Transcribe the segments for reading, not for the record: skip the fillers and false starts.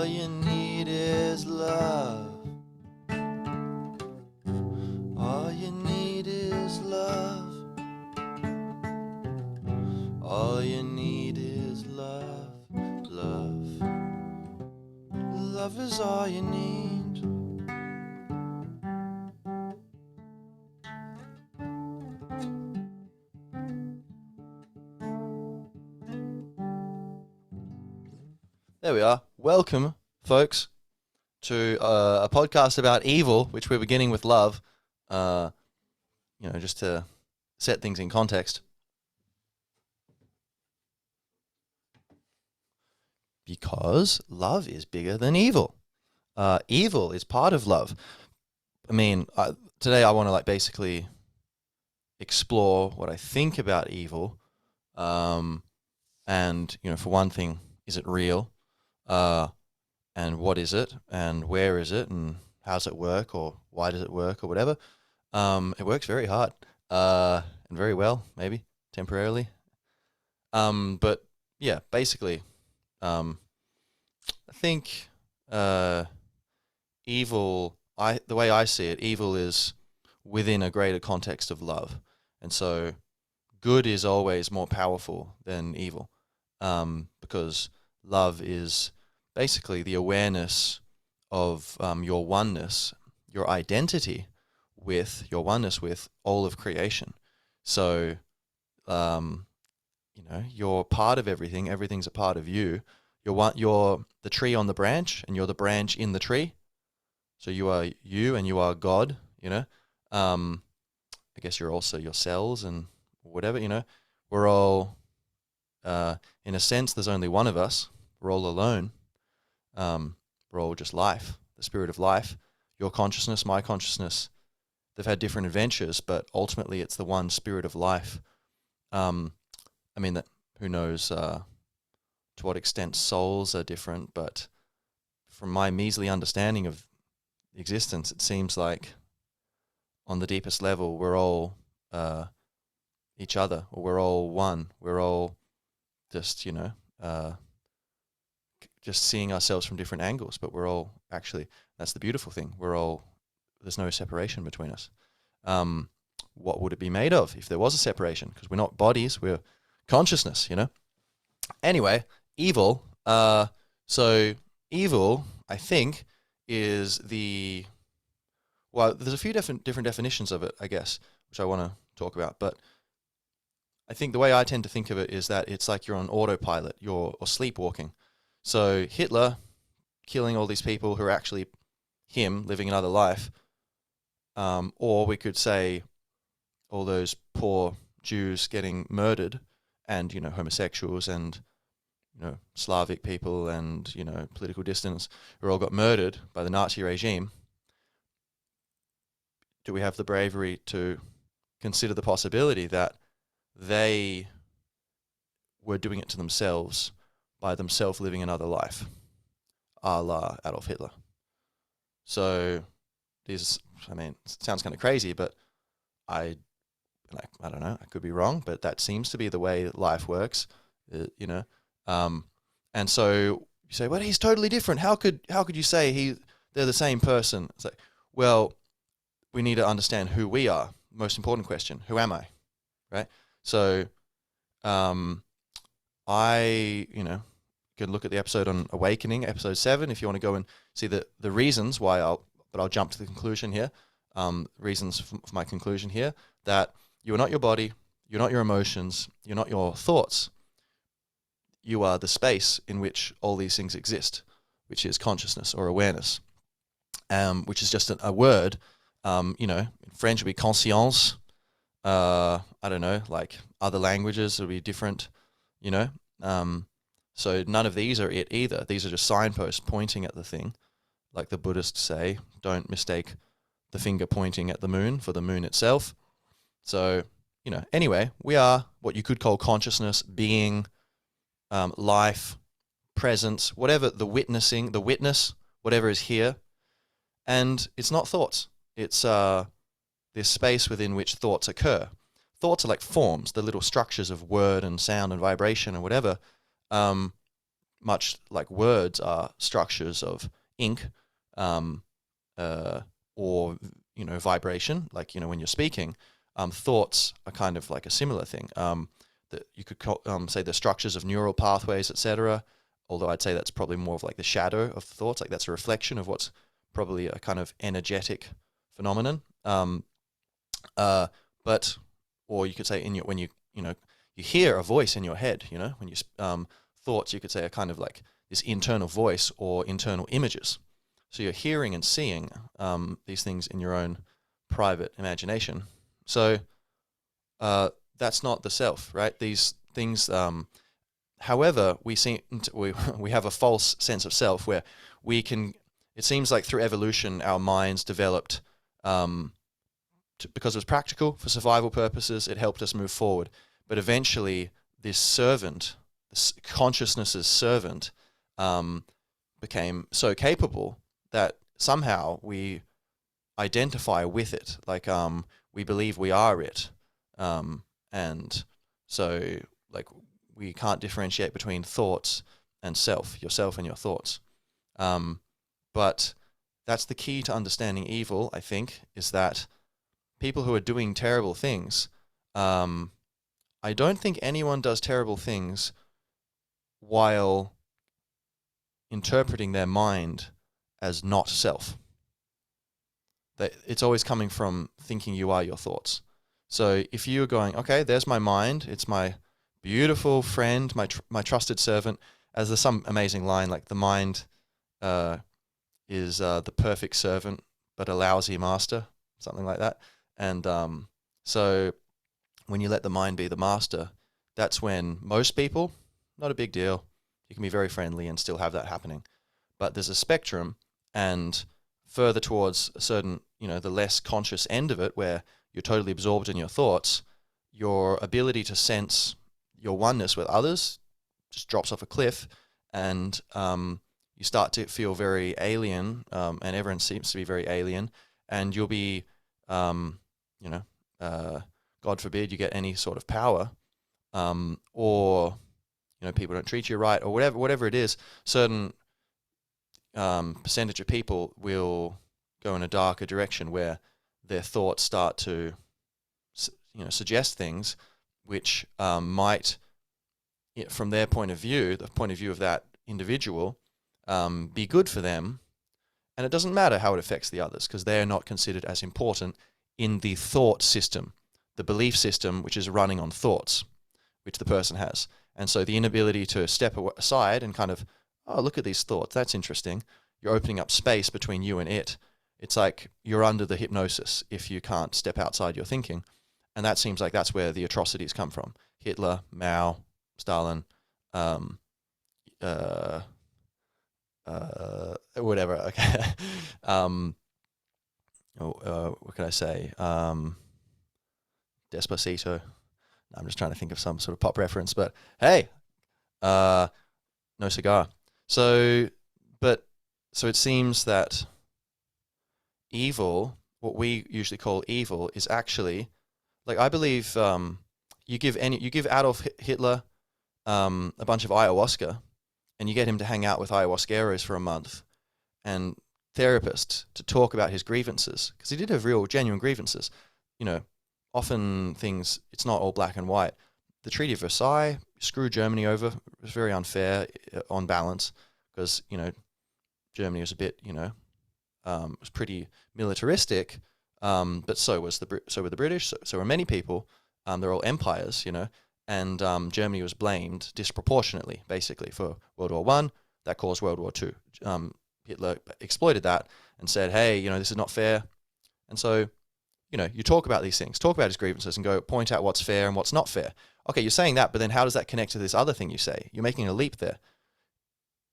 All you need is love. All you need is love. All you need is love. Love. Love is all you need. There we are. Welcome, folks, to a podcast about evil, which we're beginning with love. Just to set things in context. Because love is bigger than evil. Evil is part of love. I mean, today I want to basically explore what I think about evil. And, for one thing, is it real? And what is it? And where is it? And how does it work? Or why does it work? Or whatever. It works very hard. And very well, maybe, temporarily. But, yeah, basically, I think evil, the way I see it, evil is within a greater context of love. And so good is always more powerful than evil, because love is basically the awareness of your oneness, your identity with your oneness with all of creation. So, you're part of everything. Everything's a part of you. You're the tree on the branch, and you're the branch in the tree. So you are you, and you are God. I guess you're also your cells and whatever. We're all, in a sense, there's only one of us. We're all alone. We're all just life, the spirit of life. Your consciousness, my consciousness. They've had different adventures, but ultimately it's the one spirit of life. Who knows to what extent souls are different, but from my measly understanding of existence, it seems like on the deepest level we're all each other, or we're all one. We're all just, just seeing ourselves from different angles, but we're all actually, that's the beautiful thing. There's no separation between us. What would it be made of if there was a separation? Because we're not bodies, we're consciousness, Anyway, evil. So evil, I think, is there's a few different definitions of it, I guess, which I want to talk about. But I think the way I tend to think of it is that it's like you're on autopilot, or sleepwalking. So Hitler killing all these people who are actually him living another life, or we could say all those poor Jews getting murdered, and homosexuals and Slavic people and political dissidents who all got murdered by the Nazi regime. Do we have the bravery to consider the possibility that they were doing it to themselves by themselves living another life, a la Adolf Hitler? So it sounds kind of crazy, but I don't know, I could be wrong, but that seems to be the way life works, and so you say, well, he's totally different. How could you say they're the same person? It's like, well, we need to understand who we are. Most important question: who am I? Right? So, I could look at the episode on awakening, episode 7, if you want to go and see the reasons why. I'll jump to the conclusion here. Reasons for my conclusion here, that you are not your body, you're not your emotions, you're not your thoughts. You are the space in which all these things exist, which is consciousness or awareness, which is just a word. In French it would be conscience. I don't know, like other languages would be different, so none of these are it either. These are just signposts pointing at the thing. Like the Buddhists say, don't mistake the finger pointing at the moon for the moon itself. So, anyway, we are what you could call consciousness, being, life, presence, whatever, the witness, whatever is here. And it's not thoughts. It's this space within which thoughts occur. Thoughts are like forms, the little structures of word and sound and vibration and whatever. much like words are structures of ink, um, or vibration, like when you're speaking, thoughts are kind of like a similar thing. That you could say the structures of neural pathways, etc. Although I'd say that's probably more of like the shadow of thoughts, like that's a reflection of what's probably a kind of energetic phenomenon. But or you could say when you hear a voice in your head, when you thoughts, you could say, are kind of like this internal voice or internal images. So you're hearing and seeing these things in your own private imagination. So that's not the self, right? These things, however, we have a false sense of self where we can. It seems like through evolution, our minds developed because it was practical for survival purposes. It helped us move forward, but eventually, this servant, this consciousness's servant, became so capable that somehow we identify with it, like we believe we are it, and so like we can't differentiate between thoughts and self, yourself and your thoughts. But that's the key to understanding evil, I think, is that people who are doing terrible things, I don't think anyone does terrible things while interpreting their mind as not self. It's always coming from thinking you are your thoughts. So if you're going, okay, there's my mind, it's my beautiful friend, my trusted servant, as there's some amazing line like the mind is the perfect servant but a lousy master, something like that. And so when you let the mind be the master, that's when most people, not a big deal, you can be very friendly and still have that happening. But there's a spectrum, and further towards a certain, the less conscious end of it, where you're totally absorbed in your thoughts, your ability to sense your oneness with others just drops off a cliff, and you start to feel very alien, and everyone seems to be very alien, and you'll be, God forbid you get any sort of power, or people don't treat you right, or whatever it is. Certain percentage of people will go in a darker direction where their thoughts start to, suggest things which might, from their point of view, the point of view of that individual, be good for them. And it doesn't matter how it affects the others because they are not considered as important in the thought system, the belief system, which is running on thoughts, which the person has. And so the inability to step aside and kind of, oh, look at these thoughts, that's interesting. You're opening up space between you and it. It's like you're under the hypnosis if you can't step outside your thinking. And that seems like that's where the atrocities come from. Hitler, Mao, Stalin, whatever. Okay. What can I say? Despacito. I'm just trying to think of some sort of pop reference, but hey, no cigar. So it seems that evil, what we usually call evil, is actually, like, I believe you give Adolf Hitler a bunch of ayahuasca, and you get him to hang out with ayahuasqueros for a month, and therapists to talk about his grievances, because he did have real, genuine grievances. Often things, it's not all black and white. The Treaty of Versailles screwed Germany over. It was very unfair on balance, because Germany was a bit, was pretty militaristic, but so were the British. So were many people. They're all empires, and Germany was blamed disproportionately, basically, for World War One. That caused World War Two. Hitler exploited that and said, "Hey, this is not fair." And so, you talk about these things, talk about his grievances, and go point out what's fair and what's not fair. Okay, you're saying that, but then how does that connect to this other thing you say? You're making a leap there.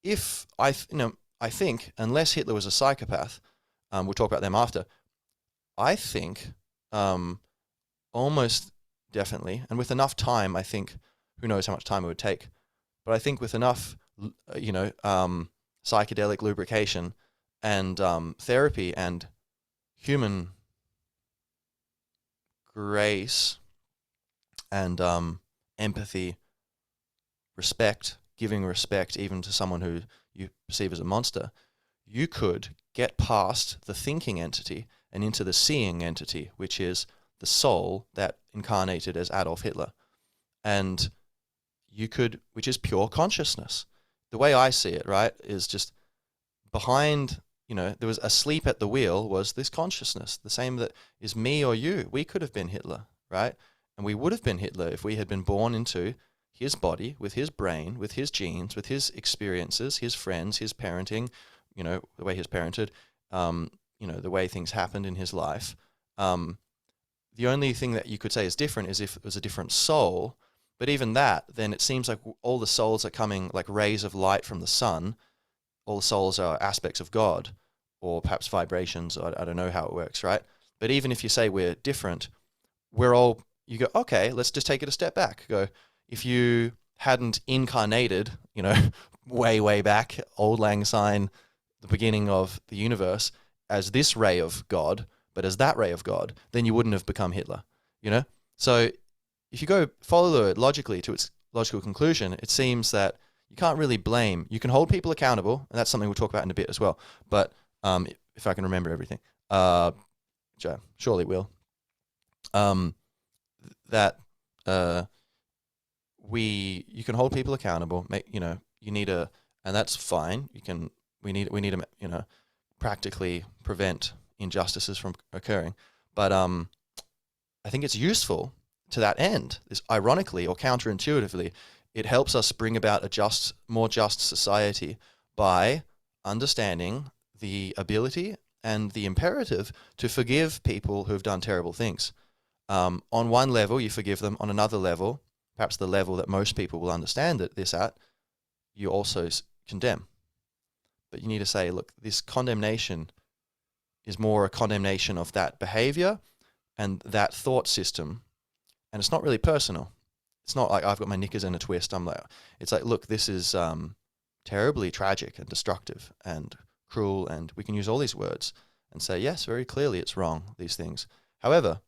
If I think unless Hitler was a psychopath, we'll talk about them after. I think almost definitely, and with enough time, I think, who knows how much time it would take, but I think with enough, psychedelic lubrication and therapy and human grace and empathy, respect, giving respect even to someone who you perceive as a monster, you could get past the thinking entity and into the seeing entity, which is the soul that incarnated as Adolf Hitler. And you could, which is pure consciousness. The way I see it, right, is just behind, there was asleep at the wheel was this consciousness, the same that is me or you. We could have been Hitler, right? And we would have been Hitler if we had been born into his body, with his brain, with his genes, with his experiences, his friends, his parenting, the way he's parented, the way things happened in his life. The only thing that you could say is different is if it was a different soul. But even that, then it seems like all the souls are coming like rays of light from the sun. All the souls are aspects of God, or perhaps vibrations. I don't know how it works, right? But even if you say we're different, you go, okay, let's just take it a step back. Go, if you hadn't incarnated, way, way back, Old Lang Syne, the beginning of the universe, as this ray of God, but as that ray of God, then you wouldn't have become Hitler, So if you go follow it logically to its logical conclusion, it seems that you can't really blame. You can hold people accountable, and that's something we'll talk about in a bit as well. But if I can remember everything, which I surely will, you can hold people accountable. You need and that's fine. We need to practically prevent injustices from occurring. But I think it's useful to that end. This, ironically or counterintuitively, it helps us bring about a more just society by understanding the ability and the imperative to forgive people who have done terrible things. On one level, you forgive them. On another level, perhaps the level that most people will understand this at, you also condemn. But you need to say, look, this condemnation is more a condemnation of that behavior and that thought system, and it's not really personal. It's not like I've got my knickers in a twist. It's like, look, this is terribly tragic and destructive and cruel, and we can use all these words and say, yes, very clearly it's wrong, these things. However,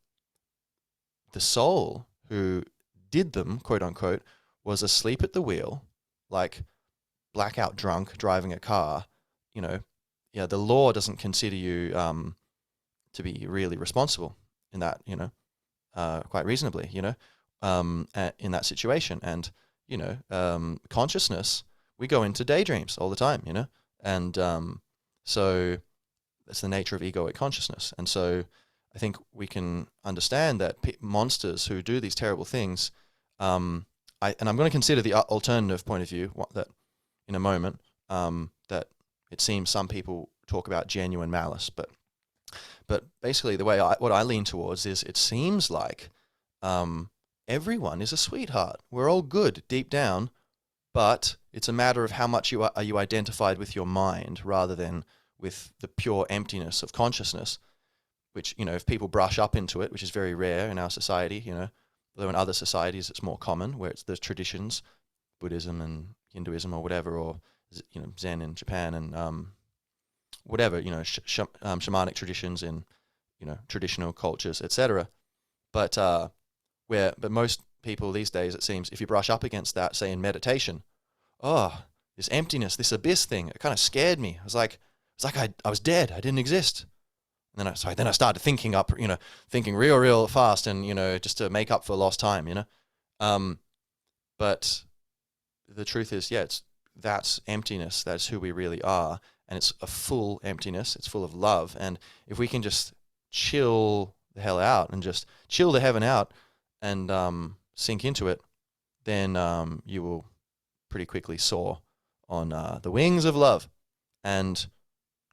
the soul who did them, quote unquote, was asleep at the wheel, like blackout drunk driving a car. The law doesn't consider you to be really responsible in that, quite reasonably, in that situation. And, consciousness, we go into daydreams all the time, and so that's the nature of egoic consciousness. And so I think we can understand that monsters who do these terrible things, and I'm going to consider the alternative point of view that in a moment, that it seems some people talk about genuine malice, but basically the way what I lean towards is it seems like everyone is a sweetheart. We're all good deep down, but it's a matter of how much are you identified with your mind rather than with the pure emptiness of consciousness, which, if people brush up into it, which is very rare in our society, though in other societies it's more common, where it's the traditions, Buddhism and Hinduism or whatever, or Zen in Japan and whatever, shamanic traditions in traditional cultures, etc. But most people these days, it seems, if you brush up against that, say in meditation, this emptiness, this abyss thing, it kind of scared me. It's like I was dead. I didn't exist. And then I started thinking real fast, and just to make up for lost time, But the truth is, that's emptiness. That's who we really are, and it's a full emptiness. It's full of love, and if we can just chill the hell out and just chill the heaven out and sink into it, then you will pretty quickly soar on the wings of love, and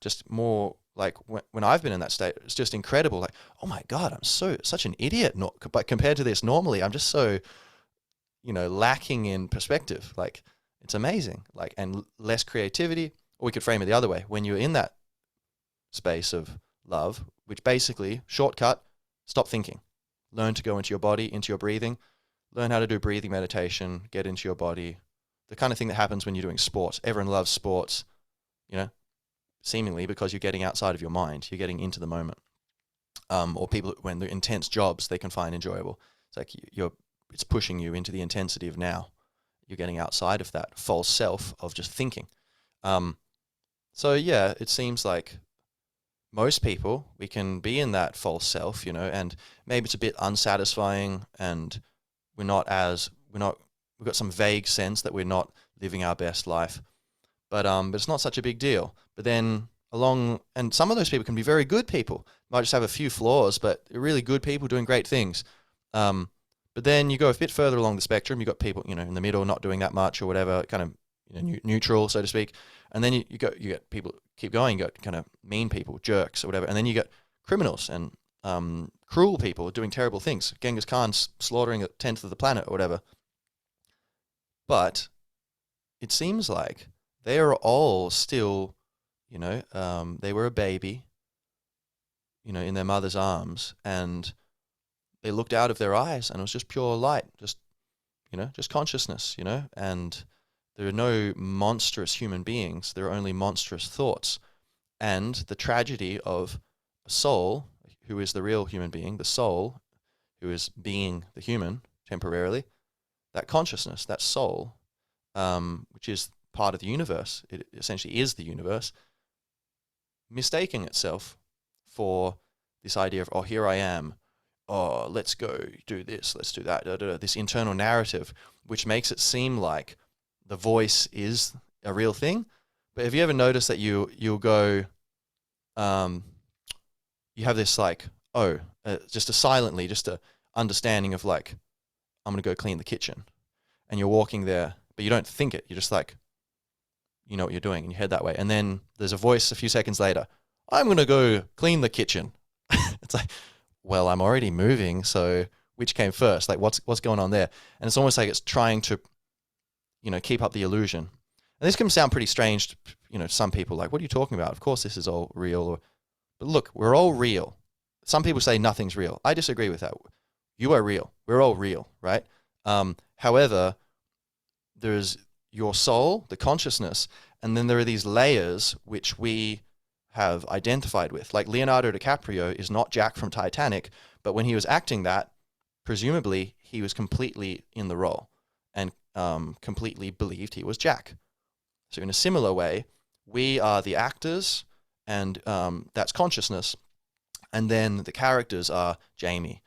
just more. Like when I've been in that state, it's just incredible. Like, oh my God, I'm such an idiot. But compared to this, normally I'm just so, lacking in perspective. Like, it's amazing. Like, and less creativity. Or we could frame it the other way. When you're in that space of love, which basically, shortcut, stop thinking. Learn to go into your body, into your breathing. Learn how to do breathing meditation. Get into your body. The kind of thing that happens when you're doing sports. Everyone loves sports, seemingly because you're getting outside of your mind, you're getting into the moment. Or people, when they're intense jobs, they can find enjoyable. It's like it's pushing you into the intensity of now. you're getting outside of that false self of just thinking. So yeah, it seems like most people, we can be in that false self, and maybe it's a bit unsatisfying, and we've got some vague sense that we're not living our best life, but it's not such a big deal. But then and some of those people can be very good people, might just have a few flaws, but they're really good people doing great things. But then you go a bit further along the spectrum, you've got people, in the middle, not doing that much or whatever, kind of neutral, so to speak. And then you get people, keep going, you got kind of mean people, jerks or whatever. And then you get criminals and cruel people doing terrible things. Genghis Khan slaughtering a tenth of the planet or whatever. But it seems like they are all still, they were a baby, in their mother's arms, and they looked out of their eyes and it was just pure light, just consciousness, and there are no monstrous human beings. There are only monstrous thoughts. And the tragedy of a soul, who is the real human being, the soul, who is being the human temporarily, that consciousness, that soul, which is part of the universe, it essentially is the universe, mistaking itself for this idea of, oh, here I am, oh, let's go do this, let's do that, this internal narrative, which makes it seem like the voice is a real thing. But have you ever noticed that you'll go, you have this like, just a understanding of like, I'm going to go clean the kitchen. And you're walking there, but you don't think it. You're just like, you know what you're doing and you head that way. And then there's a voice a few seconds later, I'm going to go clean the kitchen. It's like, well, I'm already moving. So which came first? Like what's going on there? And it's almost like it's trying to, keep up the illusion. And this can sound pretty strange to, some people, like, what are you talking about? Of course, this is all real. But look, we're all real. Some people say nothing's real. I disagree with that. You are real. We're all real, right? However, there's your soul, the consciousness, and then there are these layers which we have identified with. Like Leonardo DiCaprio is not Jack from Titanic, but when he was acting that, presumably he was completely in the role and completely believed he was Jack. So in a similar way, we are the actors, and that's consciousness. And then the characters are Jamie,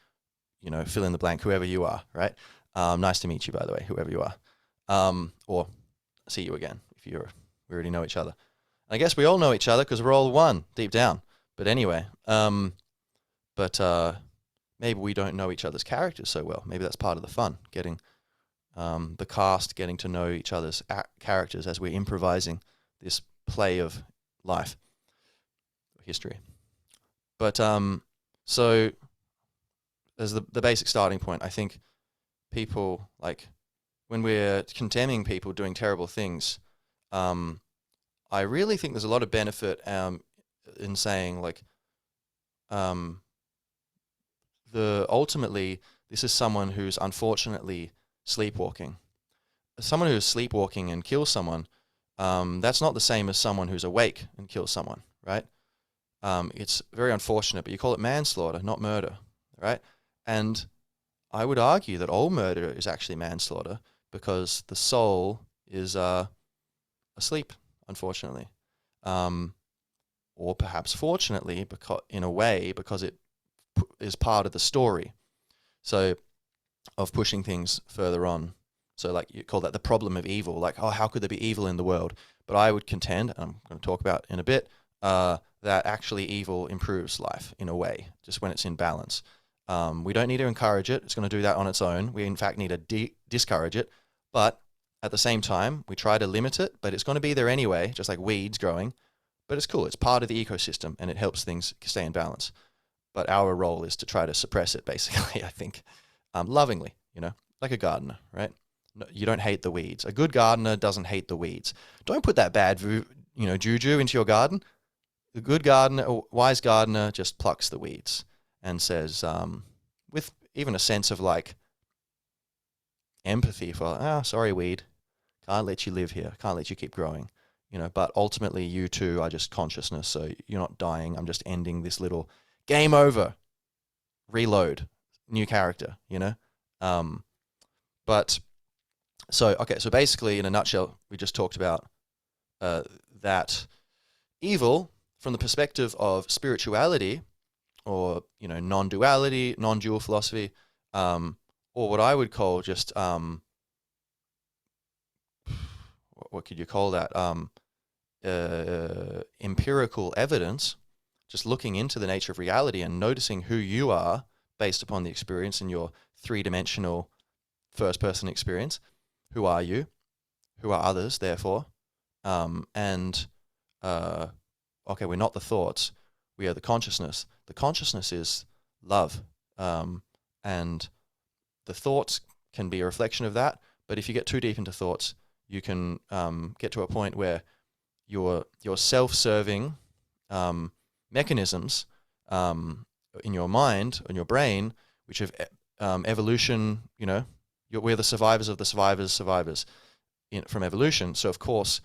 fill in the blank, whoever you are, right? Nice to meet you, by the way, whoever you are. Or see you again if we already know each other. I guess we all know each other because we're all one deep down. But anyway, maybe we don't know each other's characters so well. Maybe that's part of the fun, getting the cast getting to know each other's characters as we're improvising this play of life, history. But so as the basic starting point, I think people, like, when we're condemning people doing terrible things, I really think there's a lot of benefit in saying, like, ultimately this is someone who's unfortunately sleepwalking. Someone who's sleepwalking and kills someone, that's not the same as someone who's awake and kills someone, right? It's very unfortunate, but you call it manslaughter, not murder, right? And I would argue that all murder is actually manslaughter because the soul is asleep, unfortunately, or perhaps fortunately, because it is part of the story. So of pushing things further on. So like you call that the problem of evil, like, oh, how could there be evil in the world? But I would contend, and I'm going to talk about in a bit, that actually evil improves life in a way, just when it's in balance. We don't need to encourage it. It's going to do that on its own. We, in fact, need to discourage it. But at the same time, we try to limit it, but it's going to be there anyway, just like weeds growing. But it's cool. It's part of the ecosystem, and it helps things stay in balance. But our role is to try to suppress it, basically, I think, lovingly, like a gardener, right? No, you don't hate the weeds. A good gardener doesn't hate the weeds. Don't put that bad, juju into your garden. The good gardener, or wise gardener, just plucks the weeds and says, with even a sense of like empathy for, sorry, weed, can't let you live here, can't let you keep growing, but ultimately you too are just consciousness, so you're not dying. I'm just ending this little game over, reload, new character, but So basically, in a nutshell, we just talked about that evil from the perspective of spirituality, or non-duality, non-dual philosophy, or what I would call just what could you call that? Empirical evidence, just looking into the nature of reality and noticing who you are based upon the experience in your three-dimensional first-person experience. Who are you? Who are others, therefore? And we're not the thoughts. We are the consciousness. The consciousness is love. And the thoughts can be a reflection of that. But if you get too deep into thoughts, you can get to a point where your self-serving mechanisms in your mind, in your brain, which have evolution, we're the survivors of the survivors from evolution. So of course,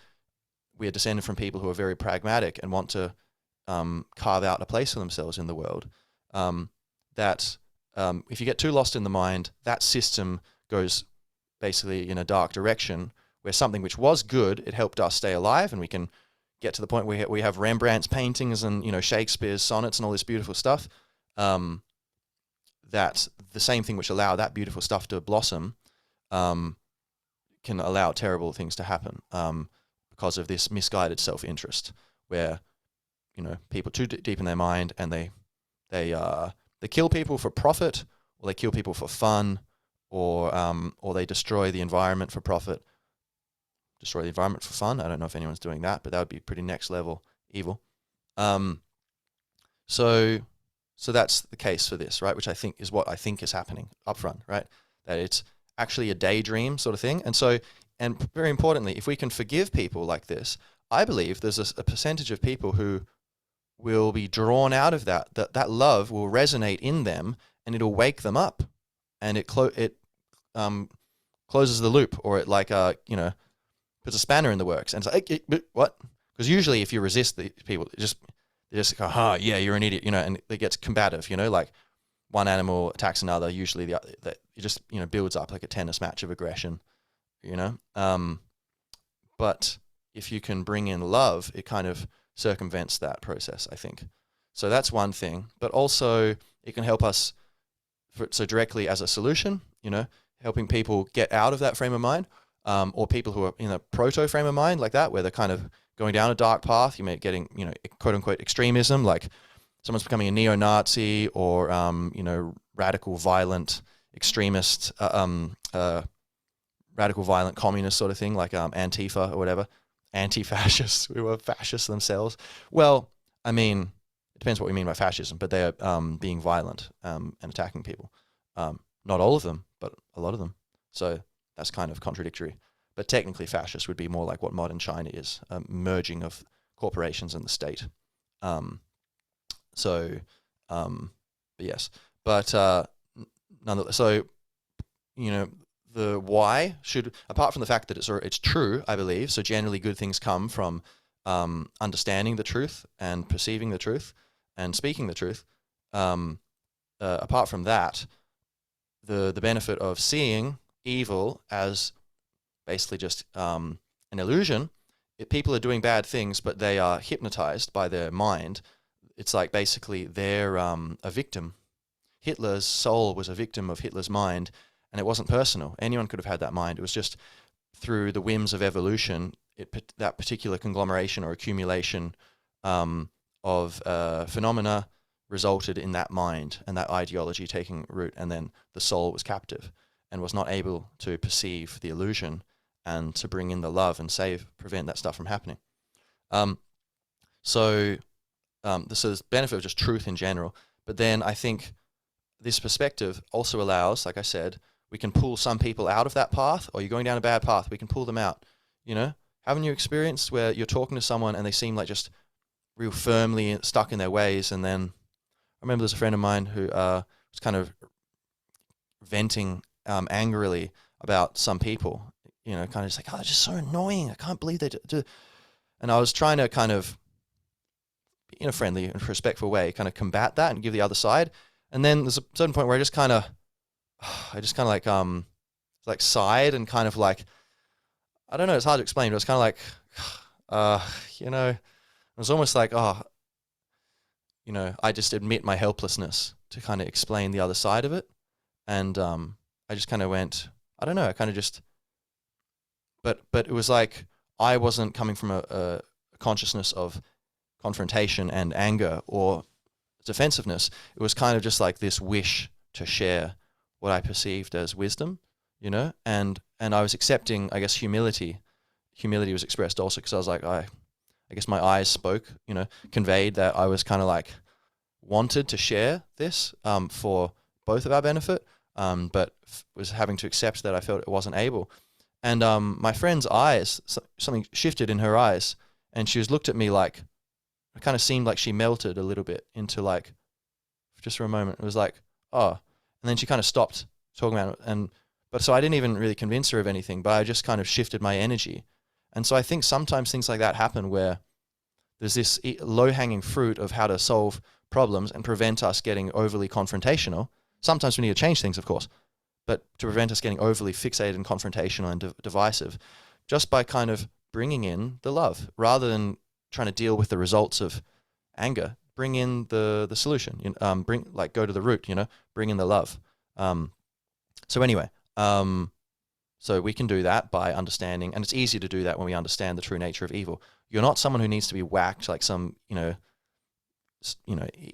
we are descended from people who are very pragmatic and want to carve out a place for themselves in the world. If you get too lost in the mind, that system goes basically in a dark direction, where something which was good, it helped us stay alive, and we can get to the point where we have Rembrandt's paintings and Shakespeare's sonnets and all this beautiful stuff. That the same thing which allowed that beautiful stuff to blossom can allow terrible things to happen because of this misguided self-interest, where people too deep in their mind, and they kill people for profit, or they kill people for fun, or they destroy the environment for profit. Destroy the environment for fun. I don't know if anyone's doing that, but that would be pretty next level evil. So that's the case for this, right? Which I think is what I think is happening up front, right? That it's actually a daydream sort of thing. And very importantly, if we can forgive people like this, I believe there's a percentage of people who will be drawn out of that love will resonate in them, and it'll wake them up, and it closes the loop, or it puts a spanner in the works, and it's like, what? Because usually if you resist the people, they just go, yeah, you're an idiot, and it gets combative, like one animal attacks another, usually it just, builds up like a tennis match of aggression, but if you can bring in love, it kind of circumvents that process, I think. So that's one thing, but also it can help us so directly as a solution, helping people get out of that frame of mind, or people who are in a proto frame of mind like that, where they're kind of going down a dark path. You may be getting, quote unquote extremism, like someone's becoming a neo-Nazi, or, radical violent extremist, radical violent communist sort of thing, like Antifa or whatever, anti-fascists who are fascists themselves. Well, I mean, it depends what we mean by fascism, but they're being violent and attacking people. Not all of them, but a lot of them. So that's kind of contradictory. But technically, fascist would be more like what modern China is, a merging of corporations and the state. But yes. But nonetheless, so, the why should, apart from the fact that it's true, I believe, so generally good things come from understanding the truth and perceiving the truth and speaking the truth. Apart from that, the benefit of seeing evil as basically just an illusion. If people are doing bad things, but they are hypnotized by their mind, it's like basically they're a victim. Hitler's soul was a victim of Hitler's mind, and it wasn't personal. Anyone could have had that mind. It was just through the whims of evolution, that particular conglomeration or accumulation of phenomena resulted in that mind and that ideology taking root, and then the soul was captive and was not able to perceive the illusion and to bring in the love and prevent that stuff from happening. So there's the benefit of just truth in general, but then I think this perspective also allows, like I said, we can pull some people out of that path, or you're going down a bad path, we can pull them out. Haven't you experienced where you're talking to someone and they seem like just real firmly stuck in their ways, and then I remember there's a friend of mine who was kind of venting angrily about some people, kind of just like, oh, they're just so annoying, I can't believe they do. And I was trying to kind of, in a friendly and respectful way, kind of combat that and give the other side. And then there's a certain point where I just kind of like, it's like sighed and kind of like, I don't know, it's hard to explain, but it's kind of like, it was almost like, I just admit my helplessness to kind of explain the other side of it. And I just kind of went, I don't know, I kind of just, but it was like I wasn't coming from a consciousness of confrontation and anger or defensiveness. It was kind of just like this wish to share what I perceived as wisdom, and I was accepting, I guess, humility. Humility was expressed also because I was like, I guess my eyes spoke, conveyed that I was kind of like wanted to share this for both of our benefit, but was having to accept that I felt it wasn't able. And my friend's eyes, something shifted in her eyes, and she was looked at me like, it kind of seemed like she melted a little bit into like, just for a moment, it was like, oh, and then she kind of stopped talking about it. But so I didn't even really convince her of anything, but I just kind of shifted my energy. And so I think sometimes things like that happen where there's this low-hanging fruit of how to solve problems and prevent us getting overly confrontational. Sometimes we need to change things, of course, but to prevent us getting overly fixated and confrontational and divisive, just by kind of bringing in the love rather than trying to deal with the results of anger. Bring in the solution. Go to the root. Bring in the love. So anyway, so we can do that by understanding, and it's easier to do that when we understand the true nature of evil. You're not someone who needs to be whacked like some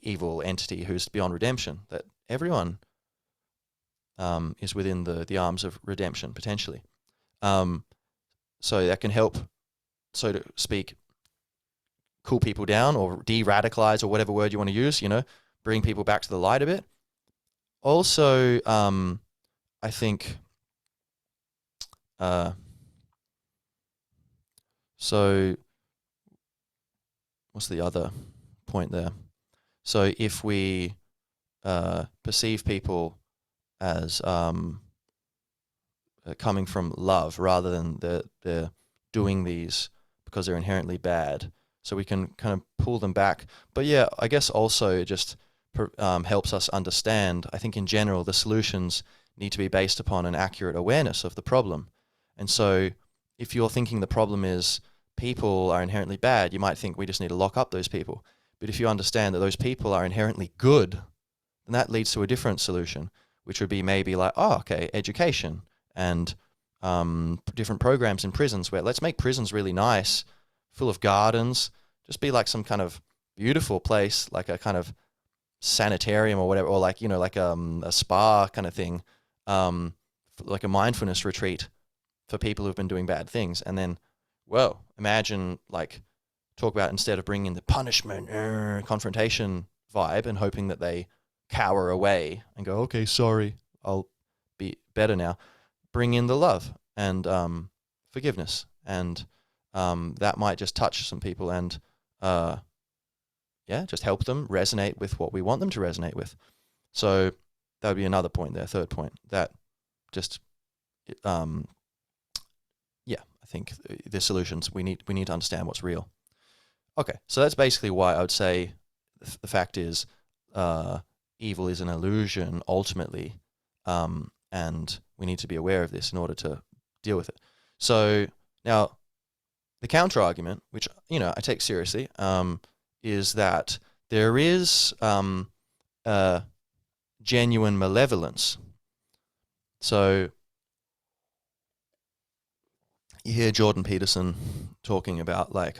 evil entity who's beyond redemption. That everyone is within the arms of redemption potentially. So that can help, so to speak, cool people down or de-radicalize or whatever word you want to use, bring people back to the light a bit. Also, I think, so what's the other point there? So if we perceive people as coming from love rather than they're doing these because they're inherently bad, so we can kind of pull them back. But yeah, I guess also it just helps us understand, I think in general, the solutions need to be based upon an accurate awareness of the problem. And so if you're thinking the problem is people are inherently bad, you might think we just need to lock up those people. But if you understand that those people are inherently good, then that leads to a different solution, which would be maybe like, education and different programs in prisons where let's make prisons really nice, full of gardens, just be like some kind of beautiful place, like a kind of sanitarium or whatever, or like, like a spa kind of thing, like a mindfulness retreat for people who've been doing bad things. And then, well, imagine like talk about, instead of bringing the punishment, confrontation vibe and hoping that they cower away and go, okay, sorry, I'll be better now. Bring in the love and forgiveness, and that might just touch some people and just help them resonate with what we want them to resonate with. So that would be another point there, third point, that just I think the solutions, we need to understand what's real. Okay, so that's basically why I would say the fact is evil is an illusion ultimately, and we need to be aware of this in order to deal with it. So now the counter argument, which I take seriously, is that there is genuine malevolence. So you hear Jordan Peterson talking about like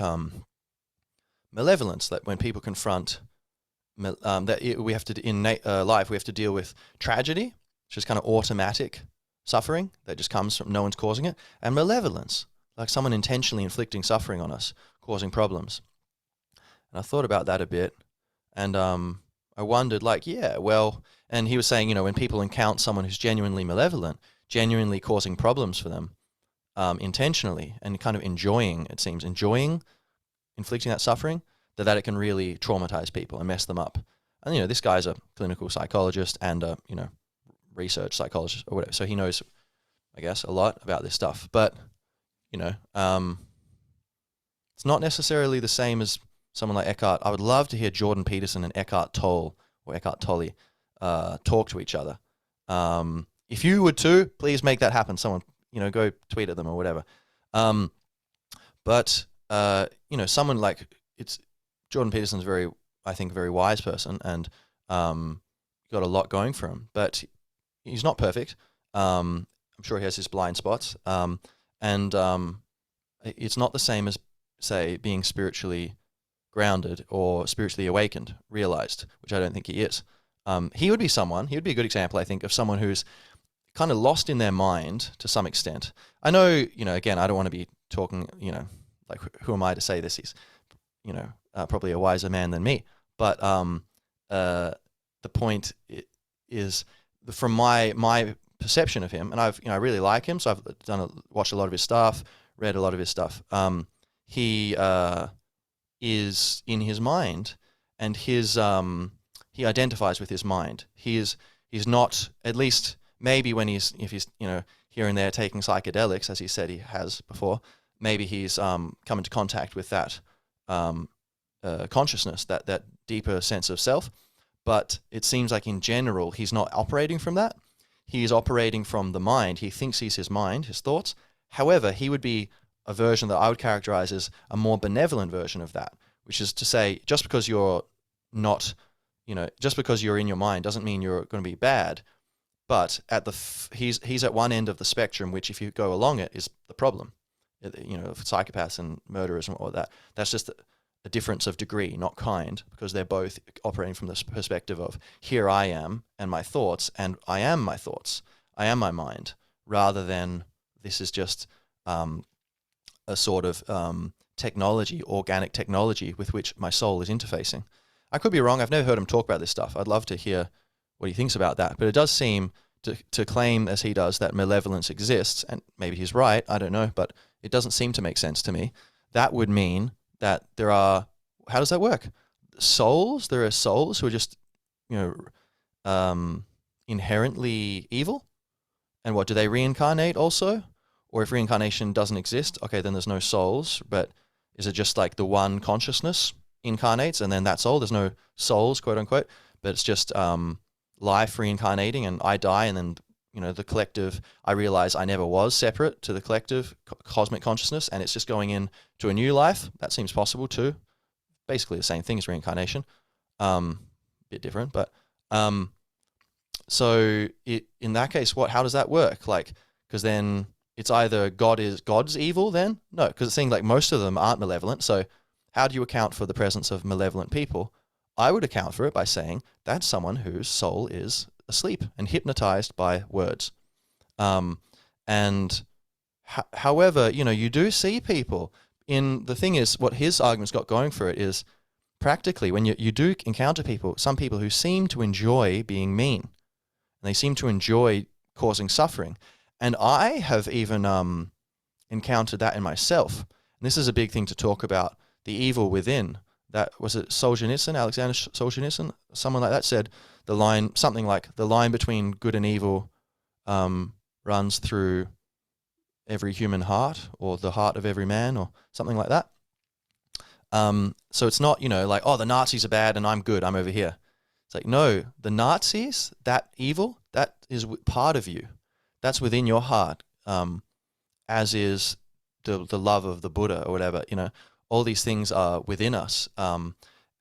malevolence, that when people confront that we have to in life, we have to deal with tragedy, which is kind of automatic suffering that just comes from no one's causing it, and malevolence, like someone intentionally inflicting suffering on us, causing problems. And I thought about that a bit, and I wondered, like, and he was saying, when people encounter someone who's genuinely malevolent, genuinely causing problems for them, intentionally, and kind of enjoying inflicting that suffering, that it can really traumatize people and mess them up. And this guy's a clinical psychologist and a research psychologist or whatever, so he knows, I guess, a lot about this stuff. But it's not necessarily the same as someone like Eckhart. I would love to hear Jordan Peterson and Eckhart Tolle talk to each other, if you would too, please make that happen. Someone, go tweet at them or whatever. But someone like it's Jordan Peterson's I think, very wise person, and got a lot going for him. But he's not perfect. I'm sure he has his blind spots. And it's not the same as, say, being spiritually grounded or spiritually awakened, realized, which I don't think he is. He would be a good example, I think, of someone who's kind of lost in their mind to some extent. I know, again, I don't want to be talking, like, who am I to say this? He's, probably a wiser man than me. But the point is, from my perception of him, and I really like him, so I've watched a lot of his stuff, read a lot of his stuff. He is in his mind, and he identifies with his mind. He's not, at least maybe if he's here and there taking psychedelics, as he said he has before, maybe he's come into contact with that consciousness, that deeper sense of self. But it seems like in general he's not operating from that. He is operating from the mind. He thinks he's his mind, his thoughts. However, he would be a version that I would characterize as a more benevolent version of that, which is to say, just because you're not, just because you're in your mind doesn't mean you're going to be bad. But he's at one end of the spectrum, which, if you go along it, is the problem. Psychopaths and murderers and all that. That's just a difference of degree, not kind, because they're both operating from this perspective of, here I am and my thoughts, and I am my thoughts, I am my mind, rather than this is just a sort of organic technology with which my soul is interfacing. I could be wrong. I've never heard him talk about this stuff. I'd love to hear what he thinks about that. But it does seem to claim, as he does, that malevolence exists, and maybe he's right, I don't know, but it doesn't seem to make sense to me. That would mean that there are, how does that work? Souls? There are souls who are just, inherently evil? And what, do they reincarnate also? Or if reincarnation doesn't exist, okay, then there's no souls, but is it just like the one consciousness incarnates and then that's all? There's no souls, quote unquote, but it's just life reincarnating, and I die, and then, the collective, I realize I never was separate to the collective cosmic consciousness, and it's just going into a new life. That seems possible too. Basically the same thing as reincarnation. Bit different, but so in that case, how does that work? Like, because then it's either God's evil then? No, because it seems like most of them aren't malevolent. So how do you account for the presence of malevolent people? I would account for it by saying that's someone whose soul is asleep and hypnotized by words. However, you do see people the thing is, what his argument's got going for it is, practically, when you do encounter some people who seem to enjoy being mean, and they seem to enjoy causing suffering. And I have even encountered that in myself. And this is a big thing to talk about, the evil within. That was it, Alexander Solzhenitsyn, someone like that said something like the line between good and evil runs through every human heart, or the heart of every man, or something like that. So it's not, like, oh, the Nazis are bad and I'm good, I'm over here. It's like, no, the Nazis, that evil, that is part of you. That's within your heart, as is the love of the Buddha or whatever. All these things are within us,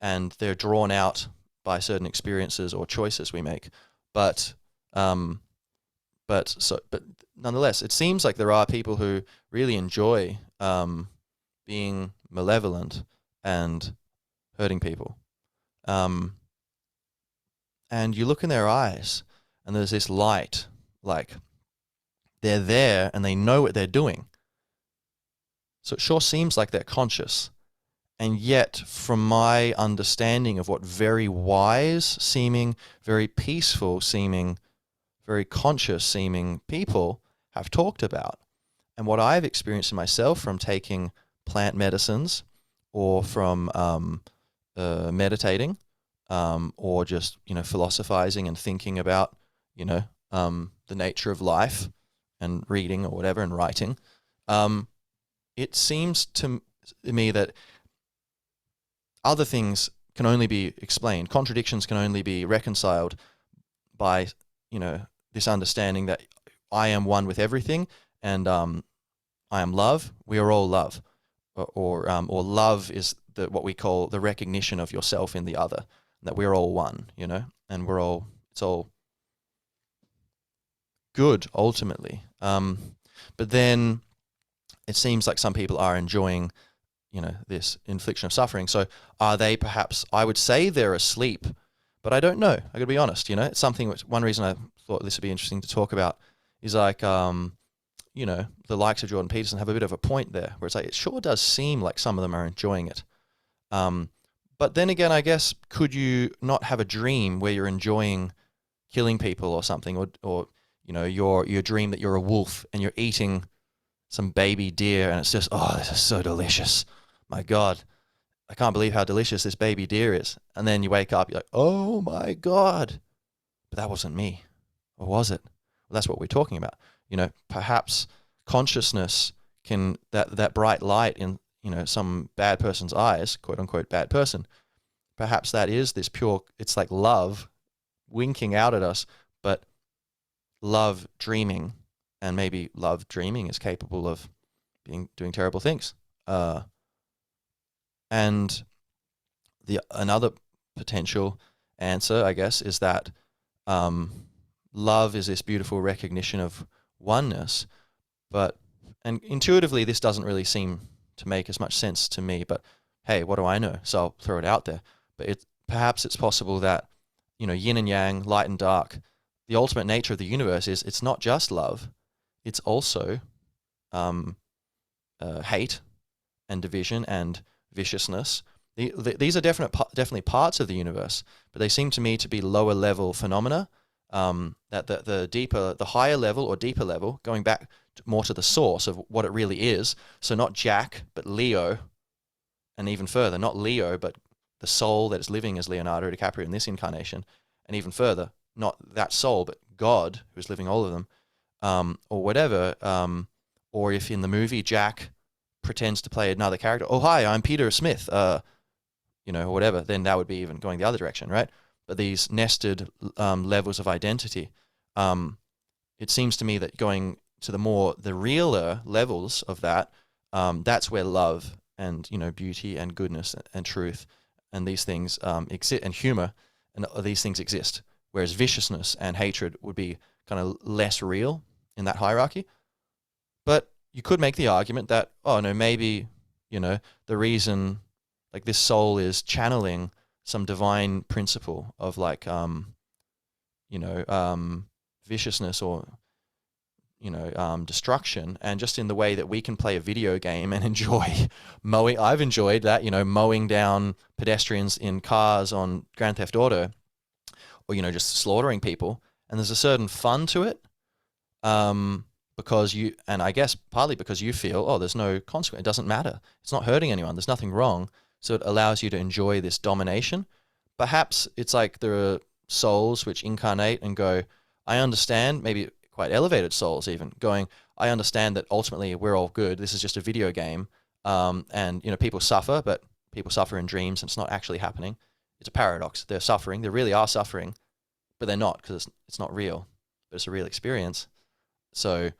and they're drawn out by certain experiences or choices we make. But nonetheless, it seems like there are people who really enjoy being malevolent and hurting people. And you look in their eyes, and there's this light, like they're there and they know what they're doing. So it sure seems like they're conscious. And yet, from my understanding of what very wise seeming, very peaceful seeming, very conscious seeming people have talked about, and what I've experienced in myself from taking plant medicines, or from meditating, or just, philosophizing and thinking about, the nature of life, and reading or whatever, and writing, it seems to me that other things can only be explained. Contradictions can only be reconciled by, this understanding that I am one with everything, and I am love. We are all love, or love is what we call the recognition of yourself in the other. That we're all one, and it's all good ultimately. But then it seems like some people are enjoying, this infliction of suffering. So are they perhaps? I would say they're asleep, but I don't know. I got to be honest. It's something which one reason I thought this would be interesting to talk about is like, the likes of Jordan Peterson have a bit of a point there, where it's like it sure does seem like some of them are enjoying it. But then again, I guess could you not have a dream where you're enjoying killing people or something, or your dream that you're a wolf and you're eating some baby deer and it's just, oh, this is so delicious. My God, I can't believe how delicious this baby deer is. And then you wake up, you're like, oh my God, but that wasn't me. Or was it? Well, that's what we're talking about. Perhaps consciousness can, that bright light in, some bad person's eyes, quote unquote bad person, perhaps that is this pure, it's like love winking out at us, but love dreaming, and maybe love dreaming is capable of doing terrible things. And another potential answer, I guess, is that love is this beautiful recognition of oneness, and intuitively this doesn't really seem to make as much sense to me, but hey, what do I know? So I'll throw it out there. But perhaps it's possible that, yin and yang, light and dark, the ultimate nature of the universe is it's not just love, it's also hate and division and viciousness. These are definitely parts of the universe, but they seem to me to be lower level phenomena. That the higher level or deeper level, going back more to the source of what it really is. So not Jack, but Leo, and even further, not Leo, but the soul that is living as Leonardo DiCaprio in this incarnation, and even further, not that soul, but God, who's living all of them, or whatever. Or if in the movie Jack pretends to play another character, oh hi, I'm Peter Smith, or whatever, then that would be even going the other direction, right? But these nested levels of identity, it seems to me that going to the realer levels of that, that's where love and beauty and goodness and truth and these things exist, and humor and these things exist. Whereas viciousness and hatred would be kind of less real in that hierarchy. But you could make the argument that, oh no, maybe the reason, like, this soul is channeling some divine principle of like viciousness or destruction, and just in the way that we can play a video game and enjoy mowing. I've enjoyed that, mowing down pedestrians in cars on Grand Theft Auto, or just slaughtering people, and there's a certain fun to it, because and I guess partly because you feel, oh, there's no consequence, it doesn't matter, it's not hurting anyone, there's nothing wrong, so it allows you to enjoy this domination. Perhaps it's like there are souls which incarnate and go, I understand, maybe quite elevated souls even, going, I understand that ultimately we're all good, this is just a video game, and people suffer, but people suffer in dreams and it's not actually happening. It's a paradox. They're suffering, they really are suffering, but they're not, because it's not real, but it's a real experience. So,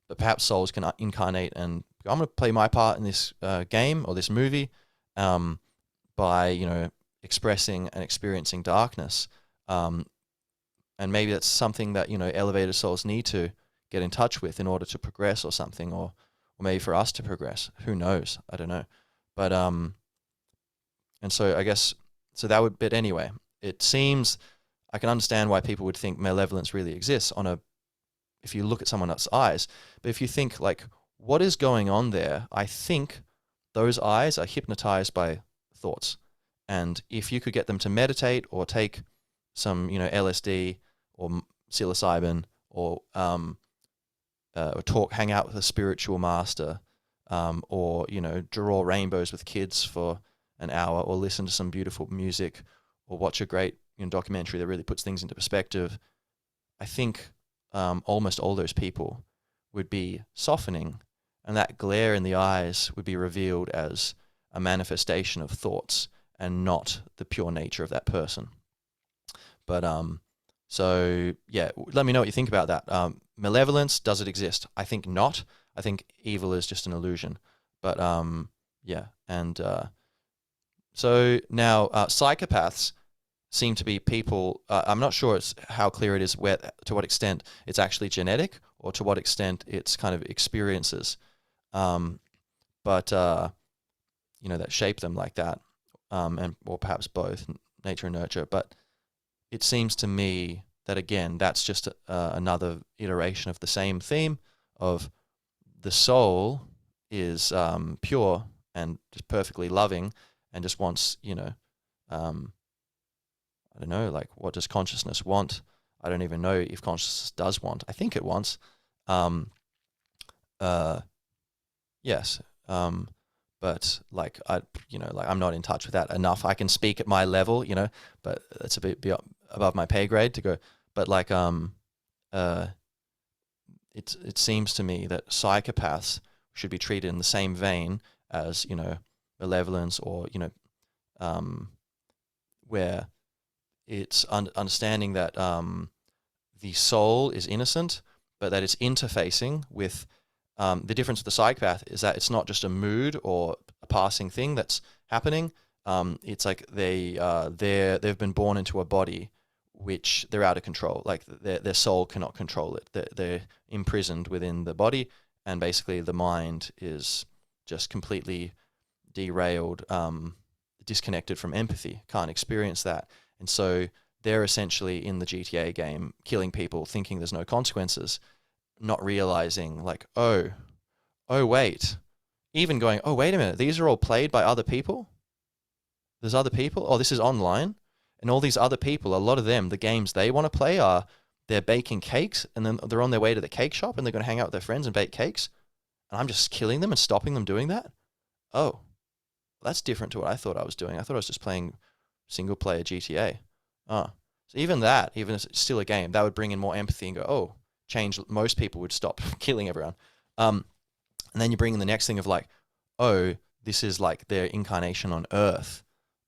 but perhaps souls can incarnate and I'm going to play my part in this game or this movie, by expressing and experiencing darkness, and maybe that's something that elevated souls need to get in touch with in order to progress or something, or maybe for us to progress. Who knows? I don't know. But and so I guess so that would. But anyway, it seems I can understand why people would think malevolence really exists if you look at someone else's eyes. But if you think like, what is going on there? I think those eyes are hypnotized by thoughts. And if you could get them to meditate or take some, LSD or psilocybin, or hang out with a spiritual master, or, draw rainbows with kids for an hour, or listen to some beautiful music, or watch a great documentary that really puts things into perspective, I think almost all those people would be softening, and that glare in the eyes would be revealed as a manifestation of thoughts and not the pure nature of that person. But So yeah, let me know what you think about that. Malevolence, does it exist? I think not. I think evil is just an illusion. But yeah, and so now psychopaths seem to be people. I'm not sure it's how clear it is where to what extent it's actually genetic or to what extent it's kind of experiences, um, but that shape them like that, and or perhaps both nature and nurture. But it seems to me that again, that's just another iteration of the same theme of the soul is pure and just perfectly loving and just wants, um, I don't know, like what does consciousness want? I don't even know if consciousness does want. I think it wants. Um, uh, yes. But like I'm not in touch with that enough. I can speak at my level, but it's a bit above my pay grade to go. But like uh, it seems to me that psychopaths should be treated in the same vein as malevolence or where it's understanding that the soul is innocent, but that it's interfacing with the difference with the psychopath is that it's not just a mood or a passing thing that's happening. It's like they've been born into a body which they're out of control. Like their soul cannot control it. They're imprisoned within the body, and basically the mind is just completely derailed, disconnected from empathy, can't experience that. And so they're essentially in the GTA game killing people, thinking there's no consequences, not realizing like, oh wait, even going, oh wait a minute, these are all played by other people. There's other people. Oh, this is online, and all these other people, a lot of them, the games they want to play are they're baking cakes, and then they're on their way to the cake shop, and they're going to hang out with their friends and bake cakes, and I'm just killing them and stopping them doing that. Oh, that's different to what I thought I was doing. I thought I was just playing single player GTA. Oh, so even that, even if it's still a game, that would bring in more empathy and go, oh, change. Most people would stop killing everyone. And then you bring in the next thing of like, oh, this is like their incarnation on Earth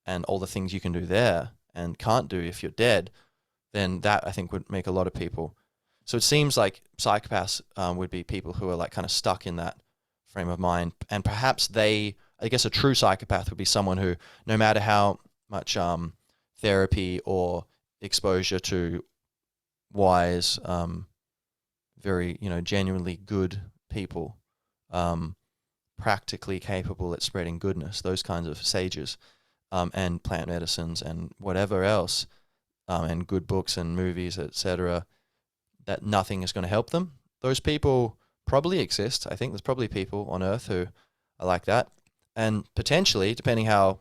and all the things you can do there and can't do if you're dead. Then that I think would make a lot of people. So it seems like psychopaths would be people who are like kind of stuck in that frame of mind, and perhaps I guess a true psychopath would be someone who, no matter how much therapy or exposure to wise, very genuinely good people, practically capable at spreading goodness, those kinds of sages, and plant medicines and whatever else, and good books and movies, etc., that nothing is going to help them. Those people probably exist. I think there's probably people on Earth who are like that, and potentially, depending how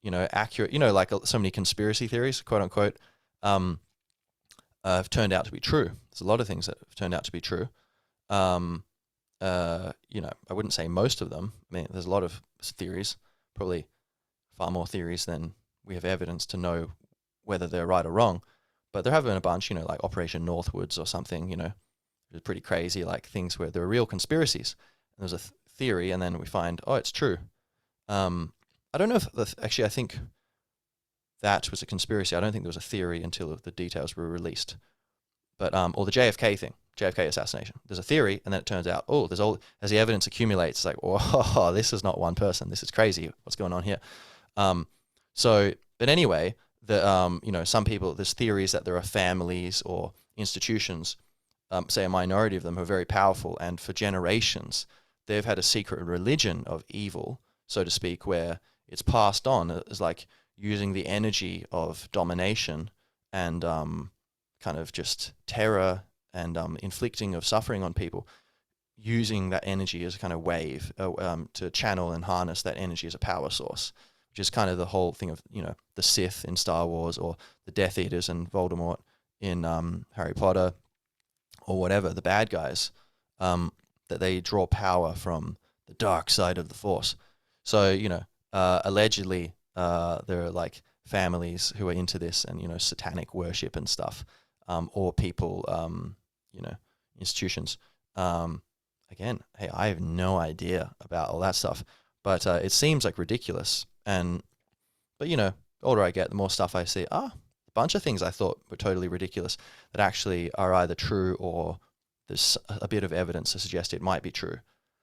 accurate, like so many conspiracy theories, quote unquote, have turned out to be true. There's a lot of things that have turned out to be true. I wouldn't say most of them. I mean, there's a lot of theories, probably far more theories than we have evidence to know whether they're right or wrong. But there have been a bunch, like Operation Northwoods or something, it was pretty crazy, like things where there are real conspiracies. And there's a theory, and then we find, oh, it's true. I don't know if actually, I think that was a conspiracy. I don't think there was a theory until the details were released. But or the JFK thing, JFK assassination. There's a theory, and then it turns out, oh, as the evidence accumulates, it's like, oh, this is not one person. This is crazy. What's going on here? But anyway, some people, there's theories that there are families or institutions, say a minority of them, who are very powerful, and for generations they've had a secret religion of evil, so to speak, where it's passed on as like using the energy of domination and kind of just terror and inflicting of suffering on people, using that energy as a kind of wave to channel and harness that energy as a power source, which is kind of the whole thing of, the Sith in Star Wars, or the Death Eaters and Voldemort in Harry Potter, or whatever, the bad guys, that they draw power from the dark side of the Force. So, allegedly, there are like families who are into this and, satanic worship and stuff, or people, institutions. Again, hey, I have no idea about all that stuff, but it seems like ridiculous. But the older I get, the more stuff I see. bunch of things I thought were totally ridiculous that actually are either true or there's a bit of evidence to suggest it might be true.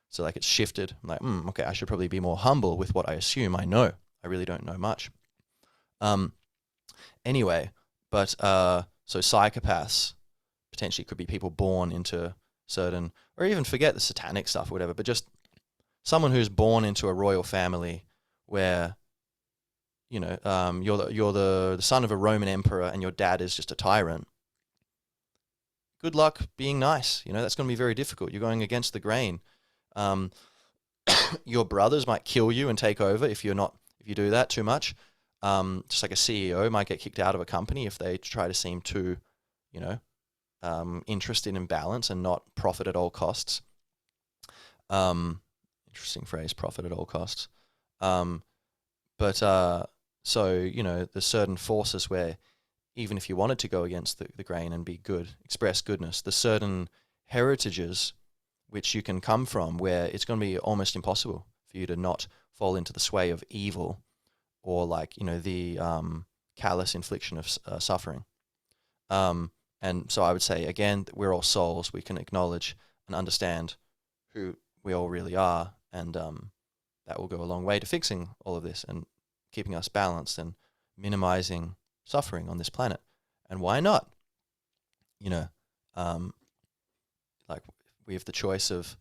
So like it's shifted. I'm like, okay, I should probably be more humble with what I assume I know. I really don't know much. Anyway, but so psychopaths potentially could be people born into certain, or even forget the satanic stuff or whatever, but just someone who's born into a royal family where, you know, you're the son of a Roman emperor and your dad is just a tyrant. Good luck being nice. You know, that's going to be very difficult. You're going against the grain. Your brothers might kill you and take over if you do that too much. Just like a CEO might get kicked out of a company if they try to seem too, you know, interested in balance and not profit at all costs. Interesting phrase, profit at all costs. So, you know, there's certain forces where even if you wanted to go against the grain and be good, express goodness, there's certain heritages which you can come from where it's going to be almost impossible for you to not fall into the sway of evil or like, you know, the callous infliction of suffering. And so I would say, again, we're all souls. We can acknowledge and understand who we all really are. And that will go a long way to fixing all of this and keeping us balanced and minimizing suffering on this planet. And why not? You know, like we have the choice of,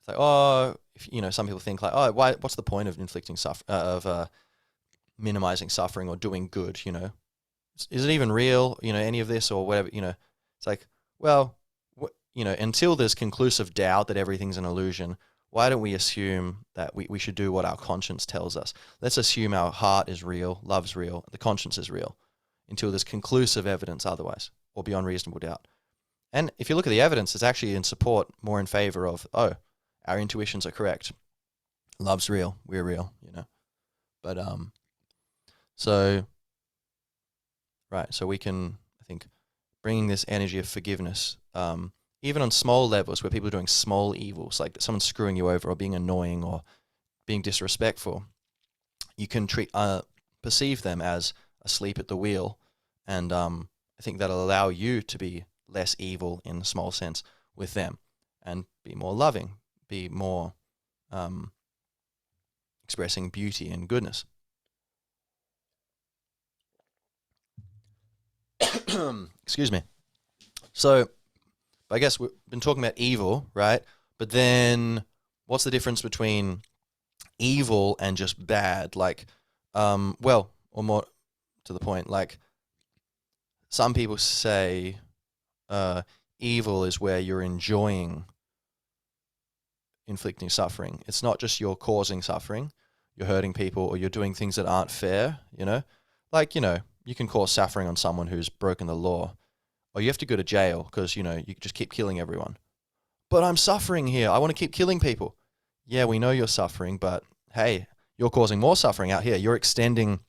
it's like, oh, if, you know, some people think like, oh, what's the point of inflicting minimizing suffering or doing good, you know? Is it even real, you know, any of this or whatever, you know? It's like, well, you know, until there's conclusive doubt that everything's an illusion, why don't we assume that we should do what our conscience tells us? Let's assume our heart is real, love's real, the conscience is real, until there's conclusive evidence otherwise, or beyond reasonable doubt. And if you look at the evidence, it's actually in support, more in favor of, oh, our intuitions are correct. Love's real, we're real, you know. But, so, right, so we can, I think, bringing this energy of forgiveness, even on small levels where people are doing small evils, like someone's screwing you over or being annoying or being disrespectful, you can perceive them as asleep at the wheel. And I think that'll allow you to be less evil in a small sense with them and be more loving, be more expressing beauty and goodness. Excuse me. So I guess we've been talking about evil, right? But then what's the difference between evil and just bad? Like, well, or more to the point, like some people say evil is where you're enjoying inflicting suffering. It's not just you're causing suffering, you're hurting people or you're doing things that aren't fair, you know? Like, you know, you can cause suffering on someone who's broken the law, or you have to go to jail because, you know, you just keep killing everyone. But I'm suffering here. I want to keep killing people. Yeah, we know you're suffering, but hey, you're causing more suffering out here. You're extending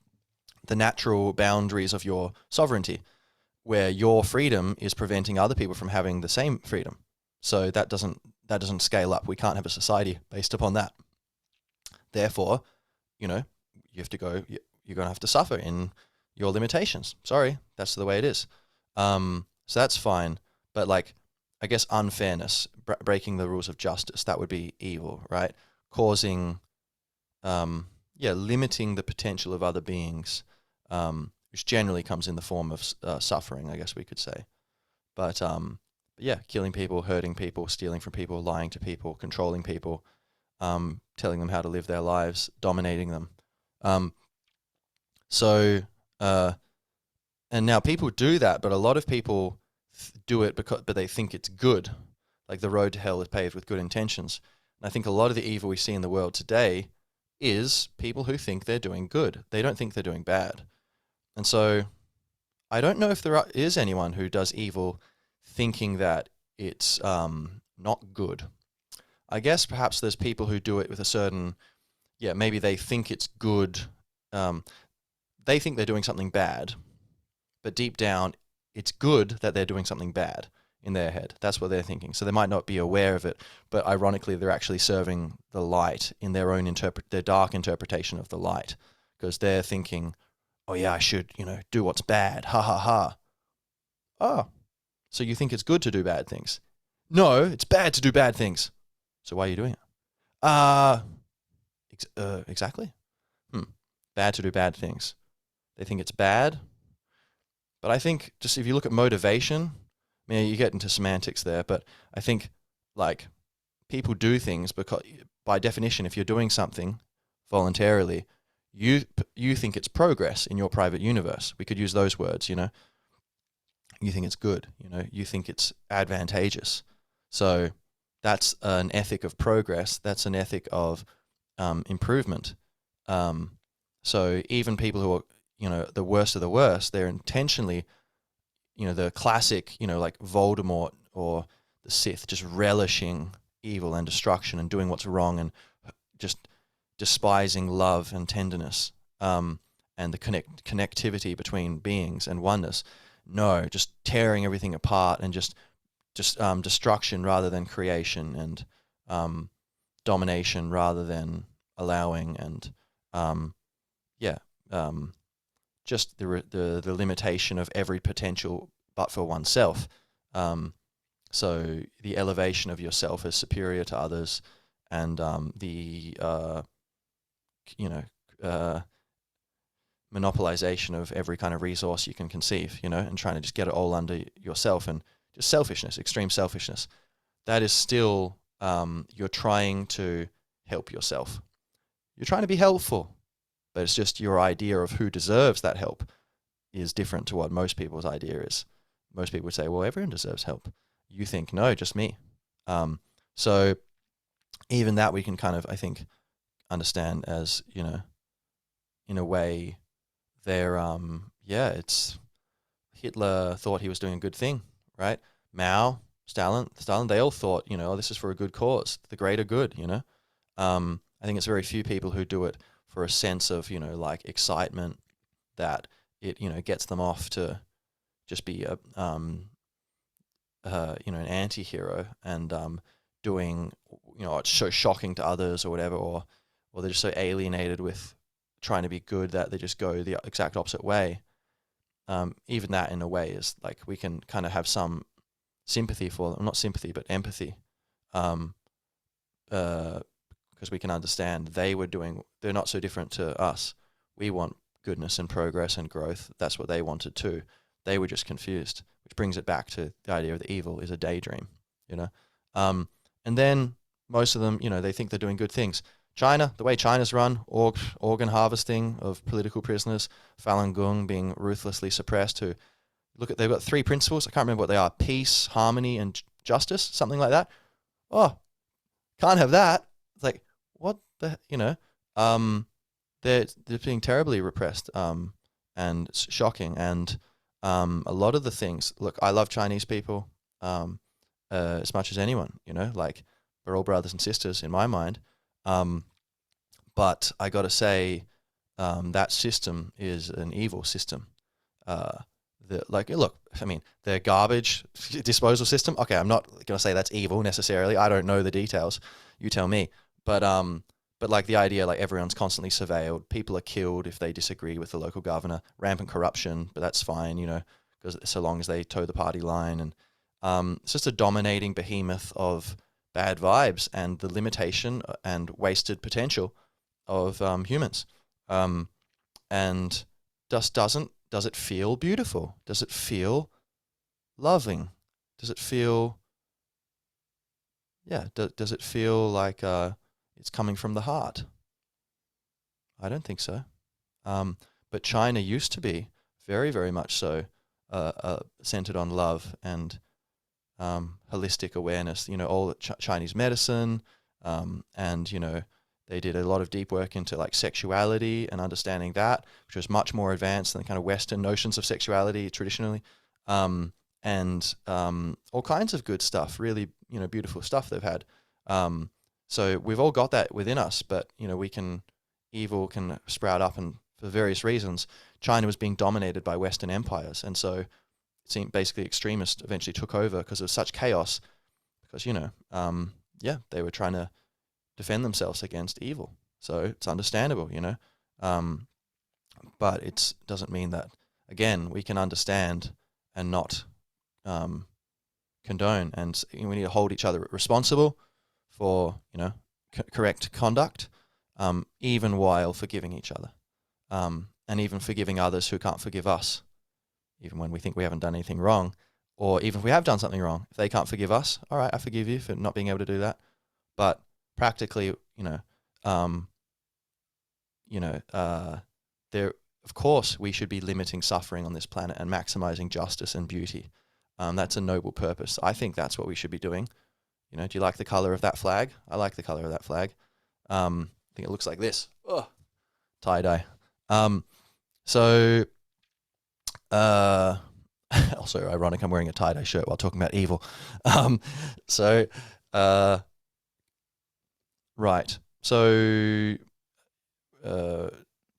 the natural boundaries of your sovereignty, where your freedom is preventing other people from having the same freedom. So that doesn't scale up. We can't have a society based upon that. Therefore, you know, you're going to have to suffer in your limitations. Sorry, that's the way it is. So that's fine. But like, I guess unfairness, breaking the rules of justice, that would be evil, right? Causing, limiting the potential of other beings, which generally comes in the form of suffering, I guess we could say. But yeah, killing people, hurting people, stealing from people, lying to people, controlling people, telling them how to live their lives, dominating them. And now people do that, but a lot of people do it but they think it's good. Like the road to hell is paved with good intentions. And I think a lot of the evil we see in the world today is people who think they're doing good. They don't think they're doing bad. And so I don't know if there is anyone who does evil thinking that it's not good. I guess perhaps there's people who do it with a certain, maybe they think it's good. They think they're doing something bad, but deep down, it's good that they're doing something bad in their head. That's what they're thinking. So they might not be aware of it, but ironically, they're actually serving the light in their own their dark interpretation of the light, because they're thinking, oh yeah, I should, do what's bad. Ha ha ha. Oh, so you think it's good to do bad things? No, it's bad to do bad things. So why are you doing it? Uh, exactly. Hmm. Bad to do bad things. They think it's bad. But I think just if you look at motivation, I mean, you get into semantics there, but I think like people do things because by definition, if you're doing something voluntarily, you think it's progress in your private universe. We could use those words, You think it's good, You think it's advantageous. So that's an ethic of progress. That's an ethic of improvement. So even people who are, the worst of the worst, they're intentionally, the classic, like Voldemort or the Sith, just relishing evil and destruction and doing what's wrong and just despising love and tenderness, and the connectivity between beings and oneness. No, just tearing everything apart and just destruction rather than creation, and domination rather than allowing, and yeah, just the limitation of every potential but for oneself. So the elevation of yourself as superior to others, and the monopolization of every kind of resource you can conceive, and trying to just get it all under yourself, and just selfishness, extreme selfishness. That is still, you're trying to help yourself. You're trying to be helpful, but it's just your idea of who deserves that help is different to what most people's idea is. Most people would say, well, everyone deserves help. You think, no, just me. So even that we can kind of, I think, understand as, in a way, they're, it's Hitler thought he was doing a good thing, right? Mao, Stalin, they all thought, oh, this is for a good cause, the greater good, I think it's very few people who do it for a sense of, like excitement that it, gets them off to just be a, an anti-hero, and doing, it's so shocking to others or whatever, or they're just so alienated with trying to be good that they just go the exact opposite way. Even that in a way is like, we can kind of have some sympathy for them, not sympathy, but empathy. Because we can understand they're not so different to us. We want goodness and progress and growth. That's what they wanted too. They were just confused, which brings it back to the idea of the evil is a daydream, and then most of them, they think they're doing good things. China, the way China's run, organ harvesting of political prisoners, Falun Gong being ruthlessly suppressed. They've got 3 principles. I can't remember what they are: peace, harmony, and justice, something like that. Oh, can't have that. It's like, what the, they're being terribly repressed, and shocking. And a lot of the things, look, I love Chinese people as much as anyone, like we're all brothers and sisters in my mind. But I got to say, that system is an evil system. Look, I mean, their garbage disposal system. Okay, I'm not going to say that's evil necessarily. I don't know the details. You tell me. But like the idea, like everyone's constantly surveilled. People are killed if they disagree with the local governor. Rampant corruption, but that's fine, because so long as they toe the party line. And it's just a dominating behemoth of bad vibes and the limitation and wasted potential of humans. And just does it feel beautiful? Does it feel loving? Does it feel, does it feel like it's coming from the heart? I don't think so. But China used to be very, very much so centered on love and holistic awareness, all the Chinese medicine, and, they did a lot of deep work into like sexuality and understanding that, which was much more advanced than the kind of Western notions of sexuality traditionally, and all kinds of good stuff, really, beautiful stuff they've had. So we've all got that within us, but, evil can sprout up, and for various reasons, China was being dominated by Western empires, and so it seemed basically extremists eventually took over because of such chaos, because, they were trying to defend themselves against evil. So it's understandable, but it doesn't mean that, again, we can understand and not condone, and we need to hold each other responsible for, correct conduct, even while forgiving each other, and even forgiving others who can't forgive us, even when we think we haven't done anything wrong, or even if we have done something wrong. If they can't forgive us, all right, I forgive you for not being able to do that. But practically, there, of course, we should be limiting suffering on this planet and maximizing justice and beauty. That's a noble purpose. I think that's what we should be doing. Do you like the color of that flag? I like the color of that flag. I think it looks like this. Oh, tie-dye. Also ironic, I'm wearing a tie-dye shirt while talking about evil. Right. So,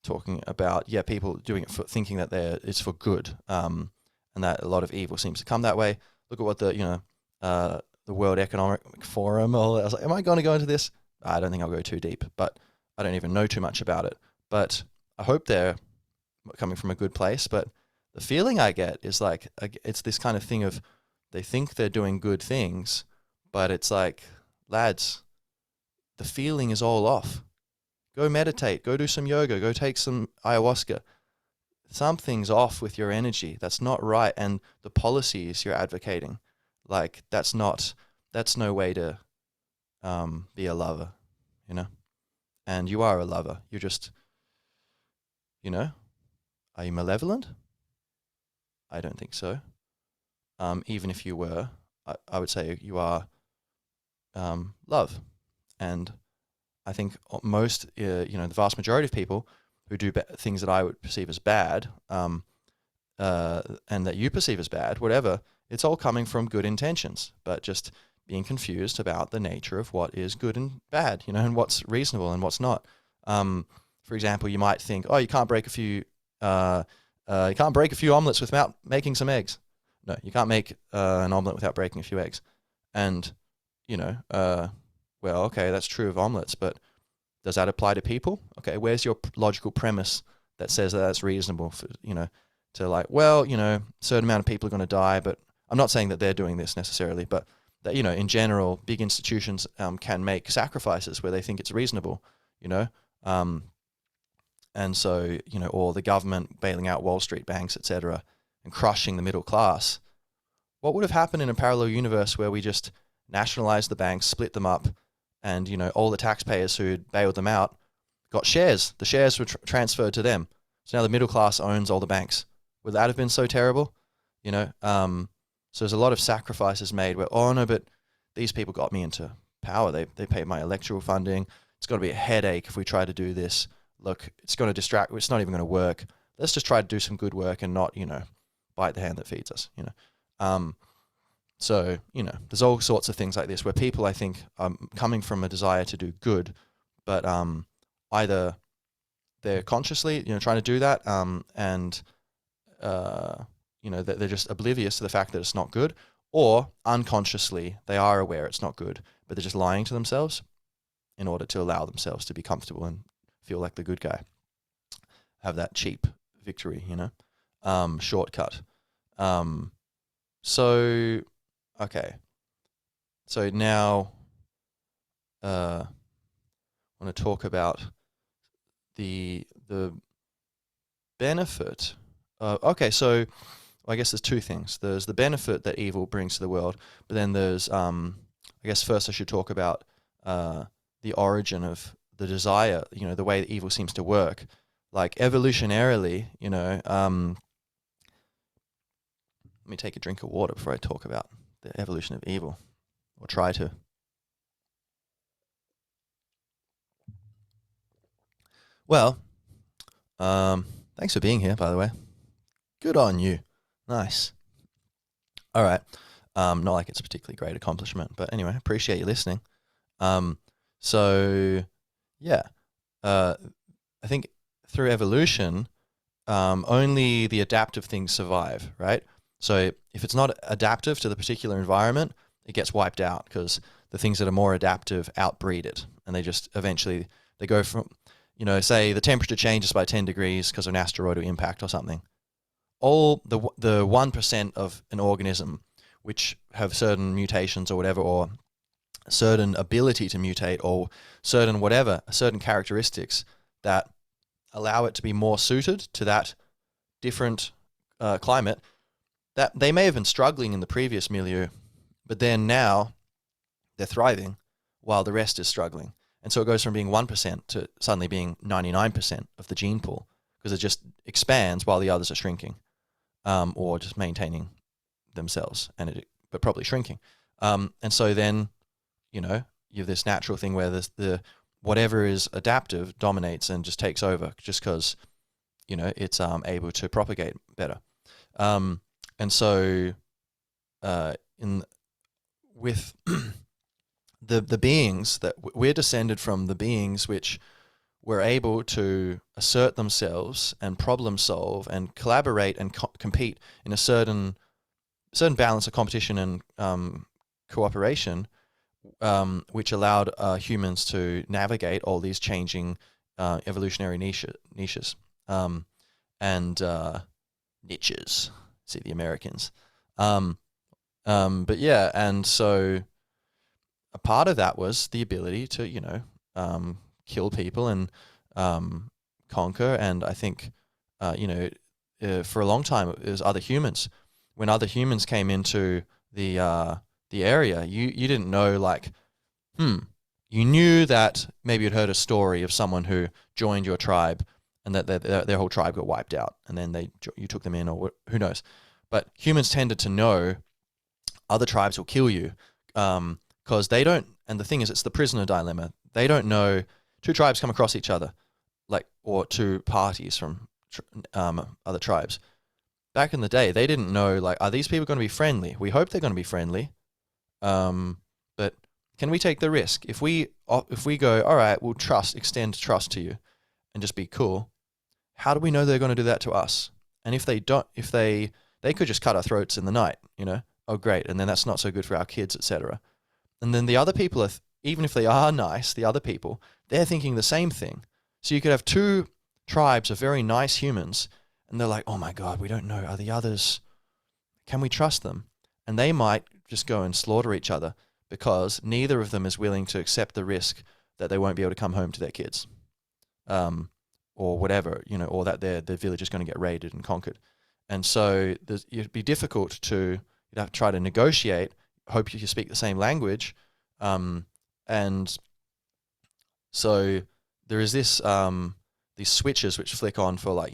talking about, people doing it for thinking that it's for good, and that a lot of evil seems to come that way. Look at what the World Economic Forum, I was like, am I going to go into this? I don't think I'll go too deep, but I don't even know too much about it. But I hope they're coming from a good place. But the feeling I get is like, it's this kind of thing of, they think they're doing good things, but it's like, lads, the feeling is all off. Go meditate, go do some yoga, go take some ayahuasca. Something's off with your energy. That's not right. And the policies you're advocating, like, that's no way to be a lover, And you are a lover. You're just, are you malevolent? I don't think so. Even if you were, I would say you are love. And I think most, the vast majority of people who do things that I would perceive as bad, and that you perceive as bad, whatever, it's all coming from good intentions, but just being confused about the nature of what is good and bad, and what's reasonable and what's not. For example, you might think, you can't break a few omelets without making some eggs. No, you can't make an omelet without breaking a few eggs. And, well, okay, that's true of omelets, but does that apply to people? Okay, where's your logical premise that says that that's reasonable for, to like, well, a certain amount of people are going to die, but I'm not saying that they're doing this necessarily, but that, in general, big institutions can make sacrifices where they think it's reasonable, and so, or the government bailing out Wall Street banks, etc., and crushing the middle class. What would have happened in a parallel universe where we just nationalized the banks, split them up, and, all the taxpayers who'd bailed them out got shares. The shares were transferred to them. So now the middle class owns all the banks. Would that have been so terrible? So there's a lot of sacrifices made where, no, but these people got me into power. They paid my electoral funding. It's got to be a headache if we try to do this. Look, it's going to distract. It's not even going to work. Let's just try to do some good work and not, bite the hand that feeds us, So, there's all sorts of things like this where people, I think, are coming from a desire to do good, but either they're consciously, trying to do that, and they're just oblivious to the fact that it's not good, or unconsciously they are aware it's not good, but they're just lying to themselves in order to allow themselves to be comfortable and feel like the good guy, have that cheap victory, shortcut. So, okay. So now I want to talk about the benefit. Okay, so I guess there's two things. There's the benefit that evil brings to the world, but then there's, I guess first I should talk about the origin of the desire, the way that evil seems to work. Like evolutionarily, let me take a drink of water before I talk about the evolution of evil, or try to. Well, thanks for being here, by the way. Good on you. Nice. All right. Not like it's a particularly great accomplishment, but anyway, appreciate you listening. So, yeah, I think through evolution, only the adaptive things survive, right? So if it's not adaptive to the particular environment, it gets wiped out because the things that are more adaptive outbreed it, and they just eventually they go from, say the temperature changes by 10 degrees because of an asteroidal impact or something. All the 1% of an organism which have certain mutations or whatever, or certain ability to mutate, or certain characteristics that allow it to be more suited to that different climate, that they may have been struggling in the previous milieu, but then now they're thriving while the rest is struggling. And so it goes from being 1% to suddenly being 99% of the gene pool, because it just expands while the others are shrinking, or just maintaining themselves, but probably shrinking. And so then, you have this natural thing where the whatever is adaptive dominates and just takes over, just because, it's able to propagate better. And so with the beings that we're descended from, the beings which were able to assert themselves and problem solve and collaborate and compete in a certain balance of competition and cooperation, which allowed humans to navigate all these changing evolutionary niches and niches. See the Americans. But yeah, and so a part of that was the ability to, kill people and conquer. And I think, for a long time it was other humans. When other humans came into the area, you didn't know, like, you knew that maybe you'd heard a story of someone who joined your tribe and that their whole tribe got wiped out, and then you took them in, or who knows. But humans tended to know other tribes will kill you, because they don't. And the thing is, it's the prisoner dilemma. They don't know. Two tribes come across each other, or two parties from other tribes. Back in the day, they didn't know, like, are these people going to be friendly? We hope they're going to be friendly, but can we take the risk? If we go, all right, we'll extend trust to you, and just be cool. How do we know they're going to do that to us? And if they don't, they could just cut our throats in the night, Oh, great, and then that's not so good for our kids, etc. And then the other people even if they are nice, the other people, they're thinking the same thing. So you could have two tribes of very nice humans, and they're like, oh my God, we don't know. Are the others, can we trust them? And they might just go and slaughter each other because neither of them is willing to accept the risk that they won't be able to come home to their kids, or whatever, or that their village is going to get raided and conquered. And so it'd be difficult you'd have to try to negotiate, hope you speak the same language. And so there is this, these switches which flick on for,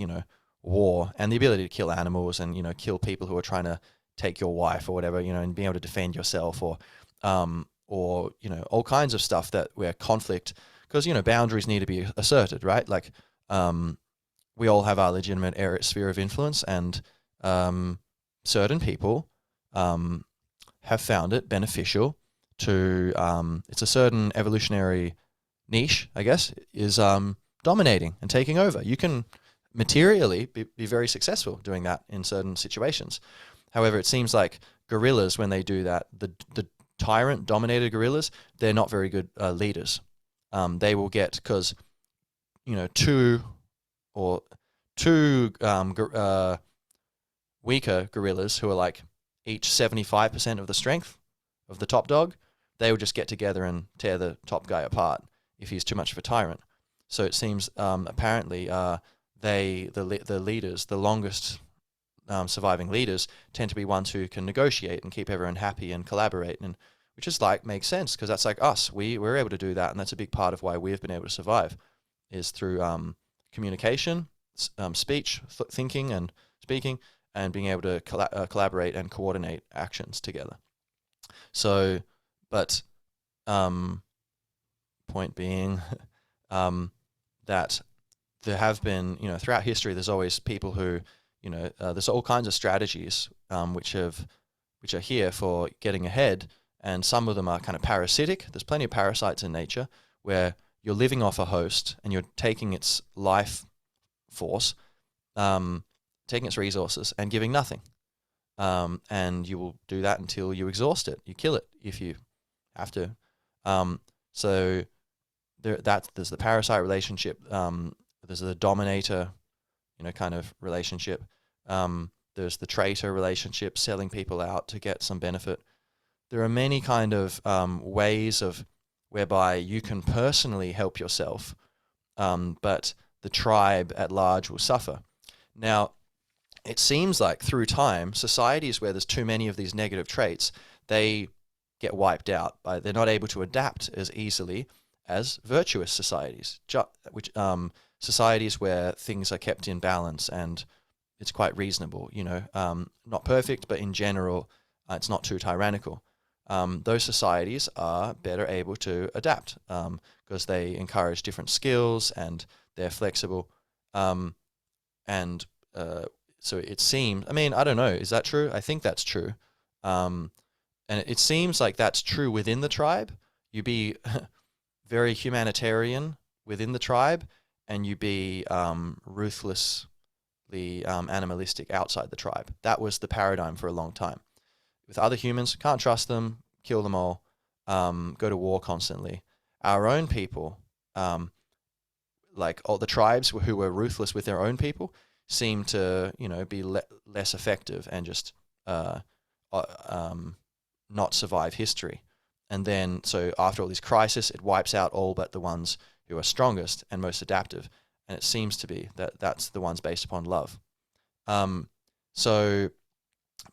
war, and the ability to kill animals and, kill people who are trying to take your wife or whatever, and being able to defend yourself, or all kinds of stuff where conflict, because, boundaries need to be asserted, right? Like, we all have our legitimate sphere of influence, and certain people have found it beneficial to, it's a certain evolutionary niche, I guess, is dominating and taking over. You can materially be very successful doing that in certain situations. However, it seems like gorillas, when they do that, the tyrant-dominated gorillas, they're not very good leaders. They will get, because, two weaker gorillas who are like each 75% of the strength of the top dog, they will just get together and tear the top guy apart if he's too much of a tyrant. So it seems apparently the leaders, the longest surviving leaders, tend to be ones who can negotiate and keep everyone happy and collaborate, and which is makes sense, because that's like us. We're able to do that, and that's a big part of why we've been able to survive, is through communication, speech, thinking and speaking, and being able to collaborate and coordinate actions together. So, but point being that there have been, throughout history, there's always people who, there's all kinds of strategies which are here for getting ahead, and some of them are kind of parasitic. There's plenty of parasites in nature where you're living off a host and you're taking its life force, taking its resources and giving nothing. And you will do that until you exhaust it. You kill it if you have to. So there's the parasite relationship. There's the dominator, kind of relationship. There's the traitor relationship, selling people out to get some benefit. There are many kind of ways of whereby you can personally help yourself, but the tribe at large will suffer. Now, it seems like through time, societies where there's too many of these negative traits, they get wiped out. They're not able to adapt as easily as virtuous societies, societies where things are kept in balance and it's quite reasonable, not perfect, but in general, it's not too tyrannical. Those societies are better able to adapt because they encourage different skills and they're flexible. And so it seems, I don't know, is that true? I think that's true. And it seems like that's true within the tribe. You be very humanitarian within the tribe, and you be ruthlessly animalistic outside the tribe. That was the paradigm for a long time. With other humans, can't trust them, kill them all, go to war constantly. Our own people, like all the tribes who were ruthless with their own people, seem to, be less effective and just not survive history. And then, so after all this crisis, it wipes out all but the ones who are strongest and most adaptive. And it seems to be that that's the ones based upon love.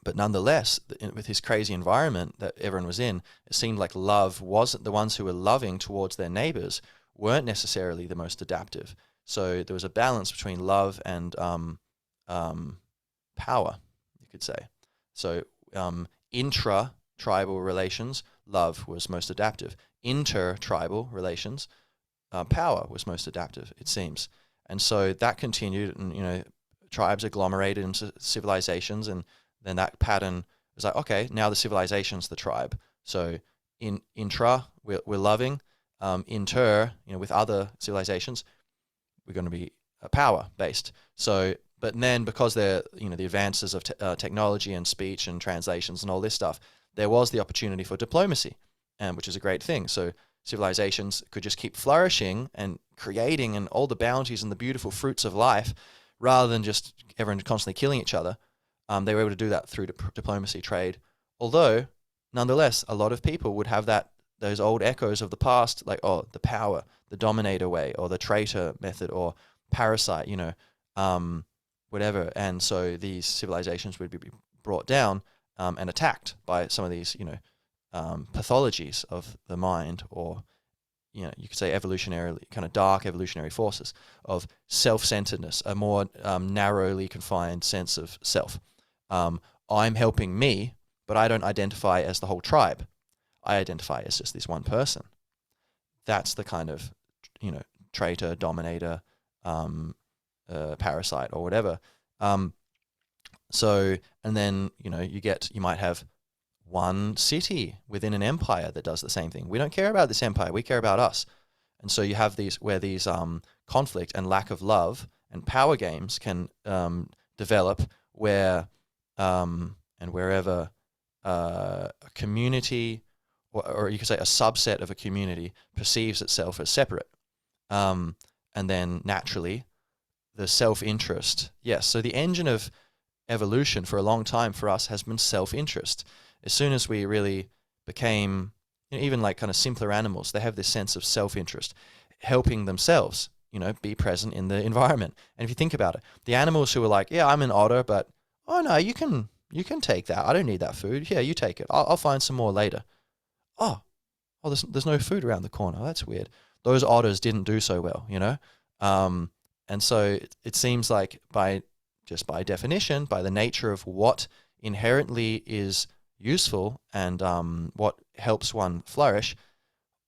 But nonetheless, with this crazy environment that everyone was in, it seemed like love wasn't, the ones who were loving towards their neighbors weren't necessarily the most adaptive. So there was a balance between love and power, you could say. So intra-tribal relations, love was most adaptive. Inter-tribal relations, power was most adaptive, it seems. And so that continued, and tribes agglomerated into civilizations, and then that pattern was like, okay, now the civilization's the tribe. So intra, we're loving. Inter, with other civilizations, we're going to be power based. So, but then because they're, the advances of technology and speech and translations and all this stuff, there was the opportunity for diplomacy, which is a great thing. So civilizations could just keep flourishing and creating and all the bounties and the beautiful fruits of life, rather than just everyone constantly killing each other. They were able to do that through diplomacy, trade. Although, nonetheless, a lot of people would have those old echoes of the past, like, the power, the dominator way, or the traitor method, or parasite, whatever. And so these civilizations would be brought down and attacked by some of these, pathologies of the mind, or, you could say evolutionarily, kind of dark evolutionary forces of self-centeredness, a more narrowly confined sense of self. I'm helping me, but I don't identify as the whole tribe. I identify as just this one person. That's the kind of, traitor, dominator, parasite, or whatever. So, and then, you might have one city within an empire that does the same thing. We don't care about this empire. We care about us. And so you have these conflict and lack of love and power games can develop where and wherever a community, or you could say a subset of a community, perceives itself as separate. And then naturally, the self-interest. Yes, so the engine of evolution for a long time for us has been self-interest. As soon as we really became, even like kind of simpler animals, they have this sense of self-interest, helping themselves, be present in the environment. And if you think about it, the animals who are like, yeah, I'm an otter, but, oh no, you can take that. I don't need that food. Yeah, you take it. I'll find some more later. Oh, there's no food around the corner. That's weird. Those otters didn't do so well, And so it seems like by definition, by the nature of what inherently is useful and what helps one flourish,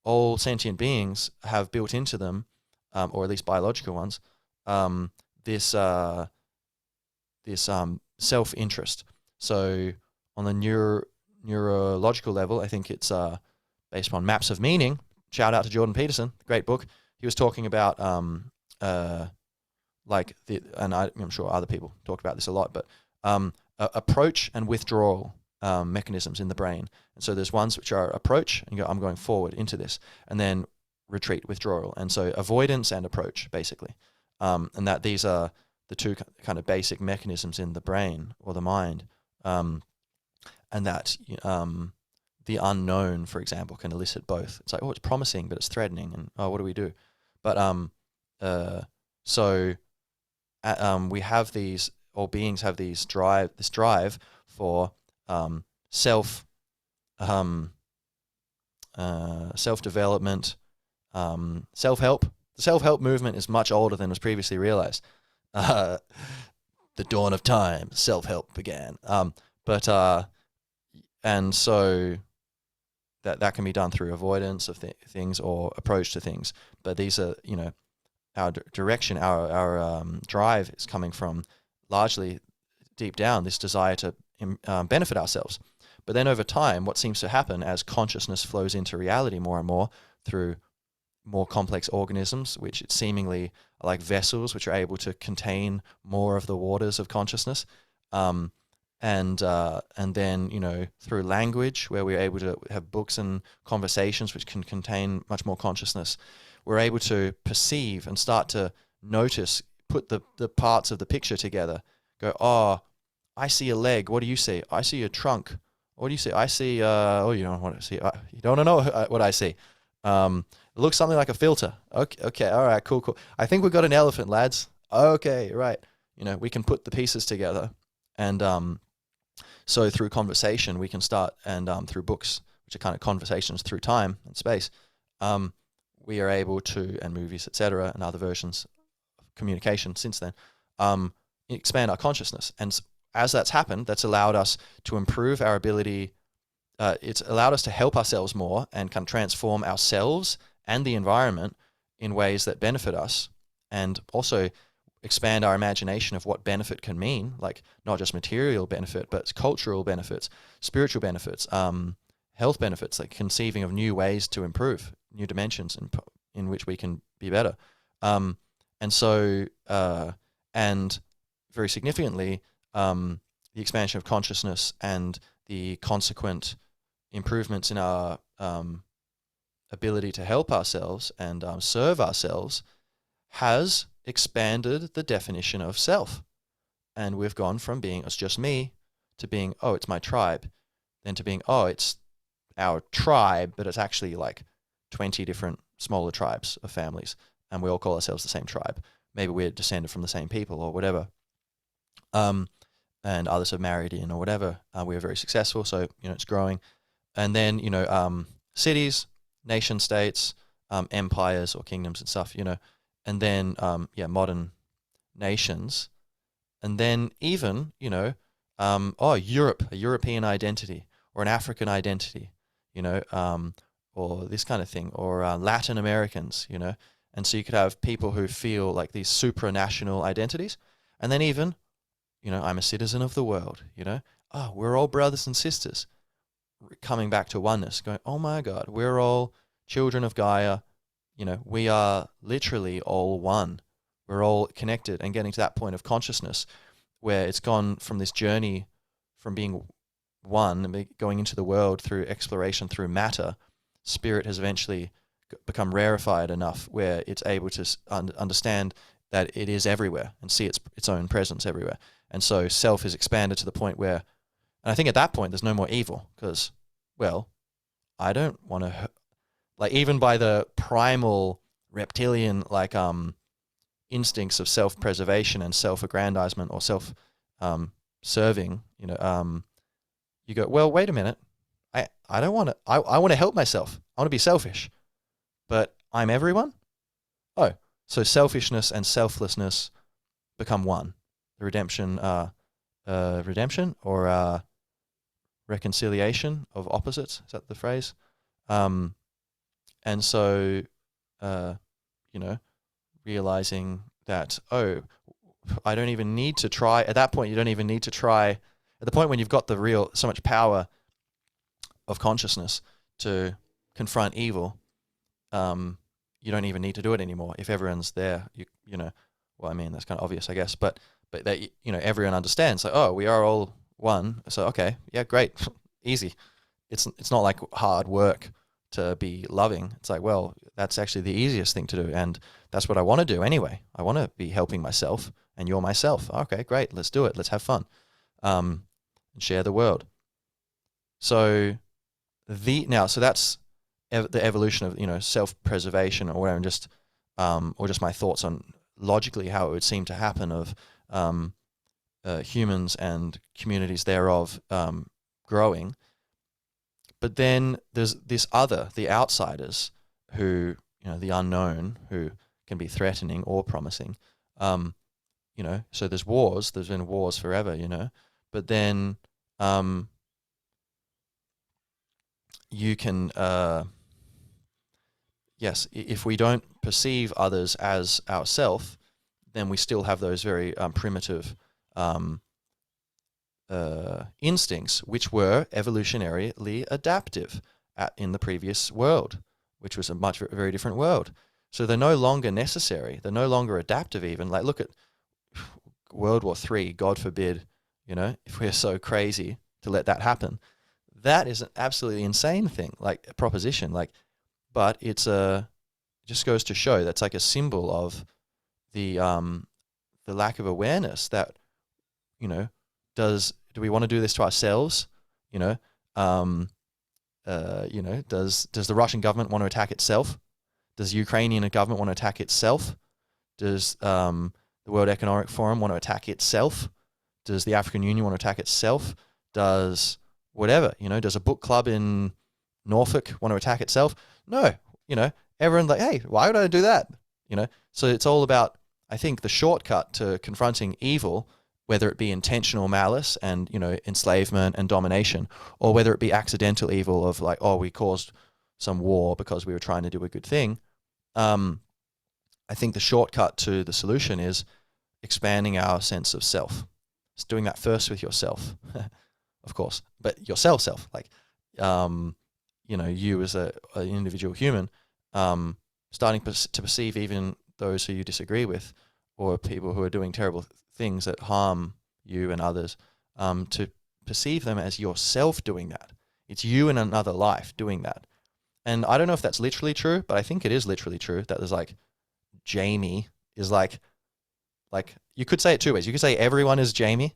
all sentient beings have built into them, or at least biological ones, this self-interest. So on the neurological level, I think it's based upon maps of meaning. Shout out to Jordan Peterson, great book. He was talking about and I'm sure other people talk about this a lot, but approach and withdrawal mechanisms in the brain. And so there's ones which are approach, and you go, I'm going forward into this. And then retreat, withdrawal. And so avoidance and approach, basically. And that these are the two kind of basic mechanisms in the brain or the mind. And that the unknown, for example, can elicit both. It's like, oh, it's promising, but it's threatening. And, oh, what do we do? But we have these, all beings have this drive for self-development, self-help. The self-help movement is much older than was previously realized. The dawn of time, self-help began. And so that can be done through avoidance of things or approach to things. But these are, our direction, our drive is coming from largely deep down this desire to benefit ourselves. But then over time, what seems to happen as consciousness flows into reality more and more through more complex organisms, which seemingly are like vessels which are able to contain more of the waters of consciousness, and then through language, where we're able to have books and conversations which can contain much more consciousness, we're able to perceive and start to notice, put the parts of the picture together, go, oh, I see a leg, what do you see? I see a trunk. What do you see? I see, you don't know what I see. You don't know what I see. It looks something like a filter. Okay, all right, cool. I think we've got an elephant, lads. Okay, right. We can put the pieces together. And so through conversation, we can start, and through books, which are kind of conversations through time and space, we are able to, and movies, etc., and other versions of communication since then, expand our consciousness. And as that's happened, that's allowed us to improve our ability. It's allowed us to help ourselves more and can transform ourselves and the environment in ways that benefit us, and also expand our imagination of what benefit can mean, like not just material benefit, but cultural benefits, spiritual benefits, health benefits, like conceiving of new ways to improve, new dimensions in which we can be better. And very significantly, the expansion of consciousness and the consequent improvements in our ability to help ourselves and serve ourselves has expanded the definition of self. And we've gone from being, it's just me, to being, oh, it's my tribe, then to being, oh, it's our tribe, but it's actually like 20 different smaller tribes of families, and we all call ourselves the same tribe. Maybe we're descended from the same people or whatever. And others have married in or whatever. We are very successful, so it's growing. And then cities, nation states, empires or kingdoms and stuff. And then modern nations, and then even Europe, a European identity or an African identity, or this kind of thing, or Latin Americans, and so you could have people who feel like these supranational identities, and then even I'm a citizen of the world, we're all brothers and sisters, coming back to oneness, going, oh my God, we're all children of Gaia, we are literally all one. We're all connected, and getting to that point of consciousness where it's gone from this journey from being one and going into the world through exploration through matter. Spirit has eventually become rarefied enough where it's able to understand that it is everywhere and see its own presence everywhere. And so self is expanded to the point where, and I think at that point there's no more evil, because, well, I don't want to, like, even by the primal reptilian instincts of self-preservation and self-aggrandizement or self-serving, you go, well, wait a minute, I don't want to, I want to help myself. I want to be selfish, but I'm everyone. Oh, so selfishness and selflessness become one. The redemption or reconciliation of opposites. Is that the phrase? And so, realizing that, oh, I don't even need to try. At that point, you don't even need to try. At the point when you've got so much power of consciousness to confront evil, you don't even need to do it anymore. If everyone's there, well, I mean, that's kind of obvious, I guess, but that, everyone understands, like, oh, we are all one. So, okay, yeah, great. Easy. It's not like hard work to be loving. It's like, well, that's actually the easiest thing to do. And that's what I want to do anyway. I want to be helping myself, and you're myself. Okay, great. Let's do it. Let's have fun. And share the world. So so that's the evolution of, self-preservation or whatever, and just or just my thoughts on logically how it would seem to happen of humans and communities thereof growing. But then there's the outsiders who, the unknown, who can be threatening or promising. So there's wars. There's been wars forever, But then you can, yes, if we don't perceive others as ourself, then we still have those very primitive instincts, which were evolutionarily adaptive in the previous world, which was a very different world. So they're no longer necessary. They're no longer adaptive even. Like, look at World War III, God forbid, if we're so crazy to let that happen. That is an absolutely insane thing, like a proposition. But it just goes to show that's like a symbol of the lack of awareness that, do we want to do this to ourselves? Does the Russian government want to attack itself? Does the Ukrainian government want to attack itself? Does the World Economic Forum want to attack itself? Does the African Union want to attack itself? Does whatever, does a book club in Norfolk want to attack itself? No, everyone's like, hey, why would I do that? So it's all about, I think, the shortcut to confronting evil, whether it be intentional malice and, enslavement and domination, or whether it be accidental evil of like, oh, we caused some war because we were trying to do a good thing. I think the shortcut to the solution is expanding our sense of self. It's doing that first with yourself, of course, but yourself, like, you as an individual human, starting to perceive even those who you disagree with, or people who are doing terrible things that harm you and others, to perceive them as yourself doing that. It's you in another life doing that. And I don't know if that's literally true, but I think it is literally true that there's like, Jamie is like you could say it two ways. You could say everyone is Jamie.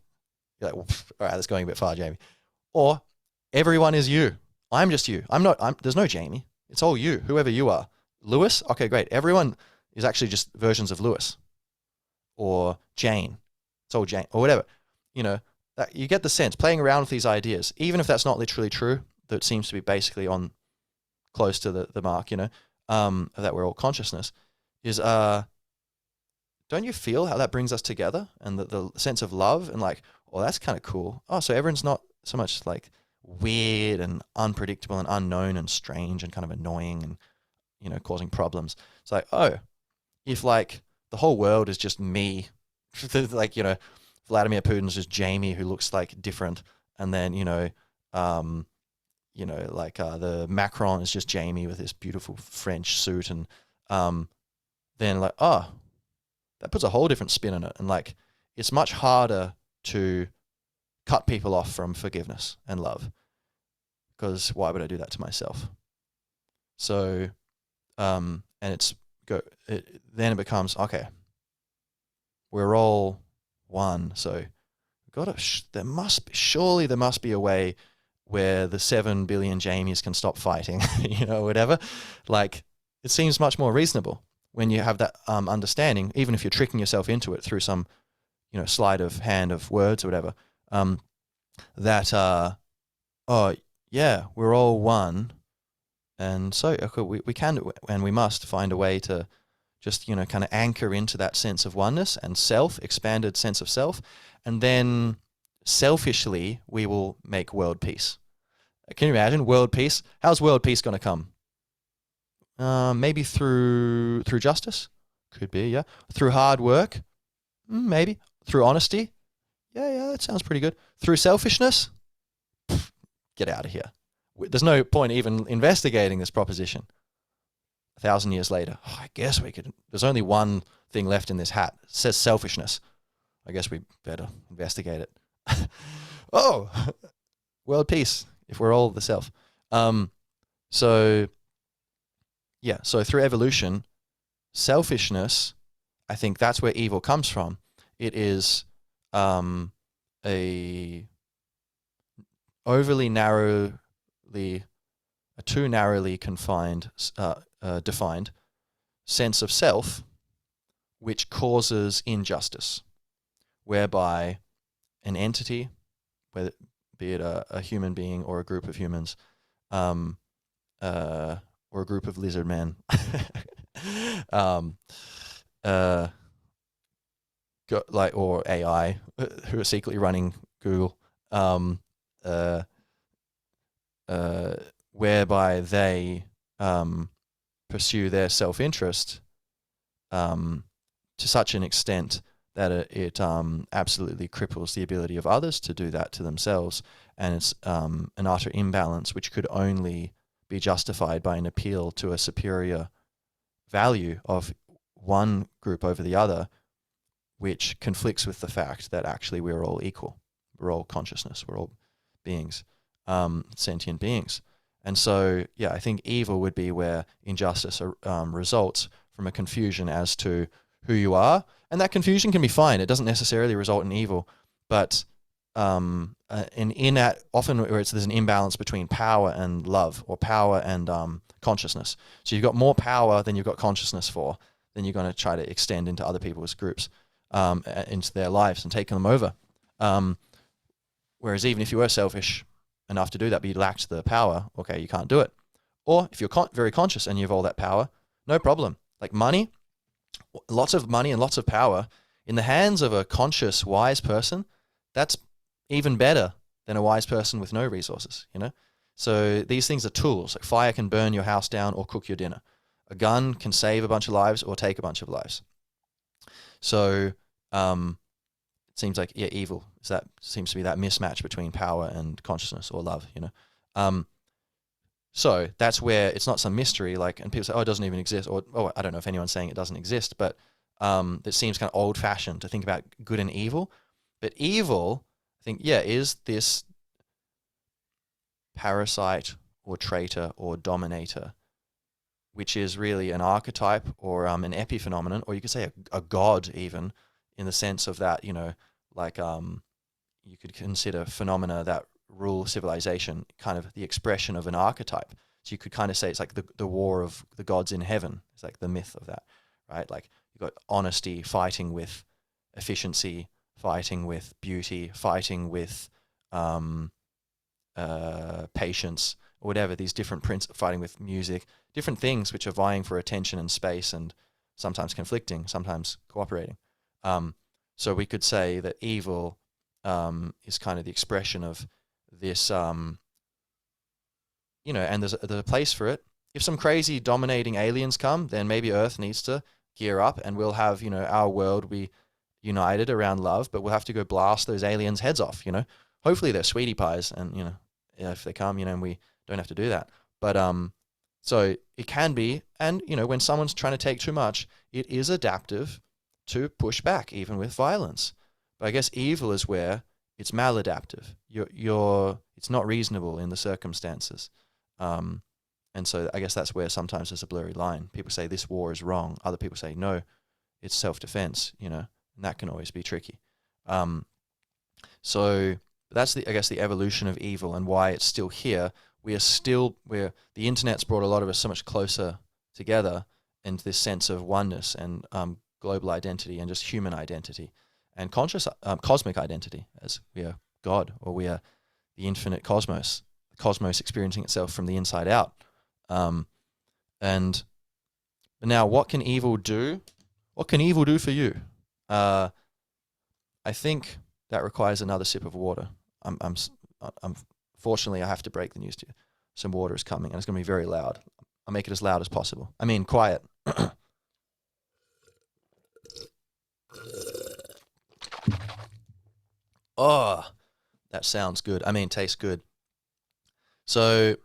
You're like, well, all right, that's going a bit far, Jamie. Or everyone is you. I'm just you. There's no Jamie. It's all you, whoever you are. Lewis? Okay, great. Everyone is actually just versions of Lewis. Or Jane. It's all Jane. Or whatever. That you get the sense, playing around with these ideas, even if that's not literally true, that seems to be basically on close to the mark, that we're all consciousness, is don't you feel how that brings us together, and the sense of love, and like, oh, that's kind of cool. Oh, so everyone's not so much like weird and unpredictable and unknown and strange and kind of annoying and, causing problems. It's like, oh, if like the whole world is just me, like, Vladimir Putin's just Jamie who looks like different, and then, the Macron is just Jamie with this beautiful French suit, and then like, oh, that puts a whole different spin on it. And like, it's much harder to cut people off from forgiveness and love, because why would I do that to myself? So, and then it becomes, okay, we're all one. So there must be a way where the 7 billion Jamies can stop fighting, whatever. Like, it seems much more reasonable when you have that understanding, even if you're tricking yourself into it through some, sleight of hand of words or whatever, that, oh, yeah, we're all one. And so we can and we must find a way to just, kind of anchor into that sense of oneness and expanded sense of self. And then selfishly, we will make world peace. Can you imagine world peace? How's world peace going to come? Maybe through justice, could be, yeah. Through hard work, maybe. Through honesty, yeah, that sounds pretty good. Through selfishness, get out of here. There's no point even investigating this proposition. 1,000 years later, I guess we could. There's only one thing left in this hat. It says selfishness. I guess we better investigate it. Oh, world peace. If we're all the self. So yeah, so through evolution, selfishness, I think that's where evil comes from. It is a overly narrowly, a too narrowly confined, defined sense of self, which causes injustice, whereby an entity, whether be it a human being or a group of humans, or a group of lizard men, or AI who are secretly running Google, whereby they pursue their self-interest to such an extent that it absolutely cripples the ability of others to do that to themselves, and it's an utter imbalance which could only be justified by an appeal to a superior value of one group over the other, which conflicts with the fact that actually we're all equal. We're all consciousness. We're all beings, sentient beings. And so, yeah, I think evil would be where injustice results from a confusion as to who you are. And that confusion can be fine. It doesn't necessarily result in evil. But often where there's an imbalance between power and love, or power and consciousness. So you've got more power than you've got consciousness for, then you're going to try to extend into other people's groups, into their lives and take them over. Whereas even if you were selfish enough to do that, but you lacked the power, okay, you can't do it. Or if you're very conscious and you have all that power, no problem. Like money, lots of money and lots of power in the hands of a conscious, wise person, that's even better than a wise person with no resources, you know? So these things are tools. Like fire can burn your house down or cook your dinner. A gun can save a bunch of lives or take a bunch of lives. So it seems like, yeah, evil seems to be that mismatch between power and consciousness or love, you know? So that's where it's not some mystery, like, and people say, oh, it doesn't even exist, or, oh, I don't know if anyone's saying it doesn't exist, but it seems kind of old-fashioned to think about good and evil. But evil, I think, yeah, is this parasite or traitor or dominator, which is really an archetype or an epiphenomenon, or you could say a god even, in the sense of that, you know, like you could consider phenomena that rule civilization kind of the expression of an archetype. So you could kind of say it's like the war of the gods in heaven. It's like the myth of that, right? Like you've got honesty fighting with efficiency, fighting with beauty, fighting with patience, or whatever, these different fighting with music, different things which are vying for attention and space, and sometimes conflicting, sometimes cooperating. So we could say that evil is kind of the expression of this, and there's a place for it. If some crazy dominating aliens come, then maybe Earth needs to gear up, and we'll have, our world be united around love, but we'll have to go blast those aliens' heads off, Hopefully they're sweetie pies, and, if they come, and we don't have to do that. But so it can be, and, when someone's trying to take too much, it is adaptive to push back, even with violence. But I guess evil is where it's maladaptive. It's not reasonable in the circumstances. And so I guess that's where sometimes there's a blurry line. People say this war is wrong. Other people say, no, it's self-defense, and that can always be tricky. So that's the evolution of evil and why it's still here. The internet's brought a lot of us so much closer together into this sense of oneness and global identity and just human identity and cosmic identity, as we are God, or we are the infinite cosmos, the cosmos experiencing itself from the inside out. And now, what can evil do? What can evil do for you? I think that requires another sip of water. Fortunately, I have to break the news to you. Some water is coming, and it's going to be very loud. I'll make it as loud as possible. I mean, quiet. Oh, that sounds good. I mean, tastes good. So,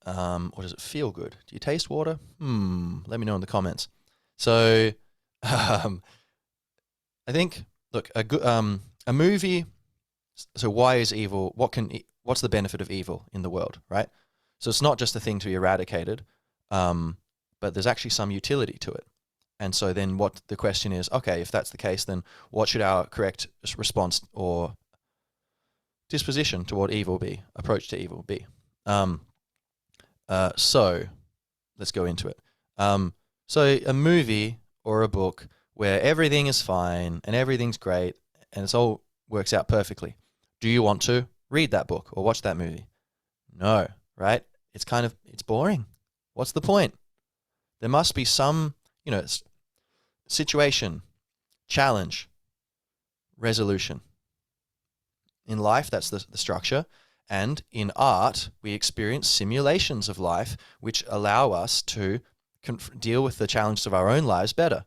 or does it feel good? Do you taste water? Let me know in the comments. So, I think, look, a movie. So why is evil? What's the benefit of evil in the world, right? So it's not just a thing to be eradicated. but there's actually some utility to it. And so then what the question is, okay, if that's the case, then what should our correct response or disposition toward evil be, approach to evil be? So let's go into it. So a movie or a book where everything is fine and everything's great and it's all works out perfectly. Do you want to read that book or watch that movie? No, right? It's boring. What's the point? There must be some, situation, challenge, resolution. In life, that's the structure. And in art, we experience simulations of life which allow us to deal with the challenges of our own lives better.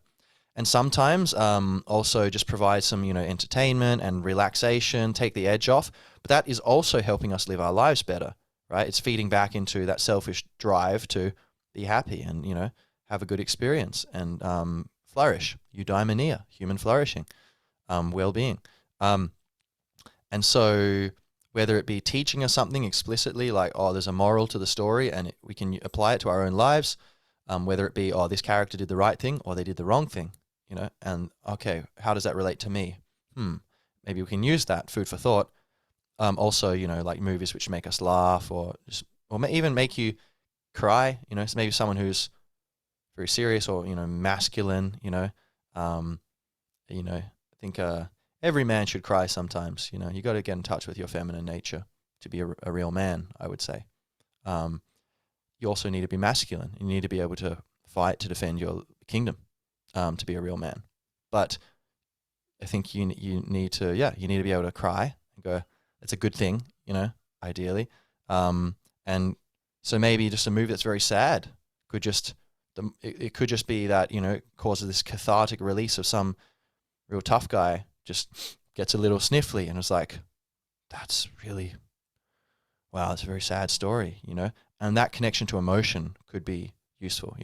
And sometimes also just provide some, entertainment and relaxation, take the edge off. But that is also helping us live our lives better, right? It's feeding back into that selfish drive to be happy and, have a good experience and flourish, eudaimonia, human flourishing, well-being. And so whether it be teaching us something explicitly, like, oh, there's a moral to the story and we can apply it to our own lives, whether it be, oh, this character did the right thing or they did the wrong thing, and okay, how does that relate to me? Maybe we can use that, food for thought. Also, like movies which make us laugh or even make you cry, so maybe someone who's very serious or, masculine, I think every man should cry sometimes. You got to get in touch with your feminine nature to be a real man, I would say. You also need to be masculine. You need to be able to fight to defend your kingdom, to be a real man. But I think you need to be able to cry and go, it's a good thing, ideally. And so maybe just a movie that's very sad could just it could just be that, causes this cathartic release of some real tough guy just gets a little sniffly and it's like, that's really, wow, it's a very sad story, and that connection to emotion could be useful,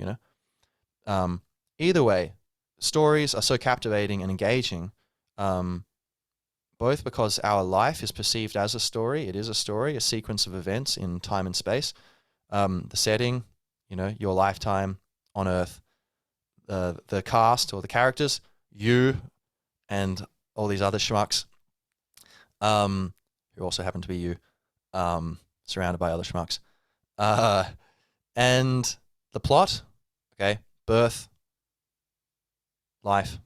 Either way, stories are so captivating and engaging, both because our life is perceived as a story. It is a story, a sequence of events in time and space. The setting, your lifetime on Earth, the cast or the characters, you and all these other schmucks, who also happen to be you, surrounded by other schmucks. And the plot, okay, birth, life,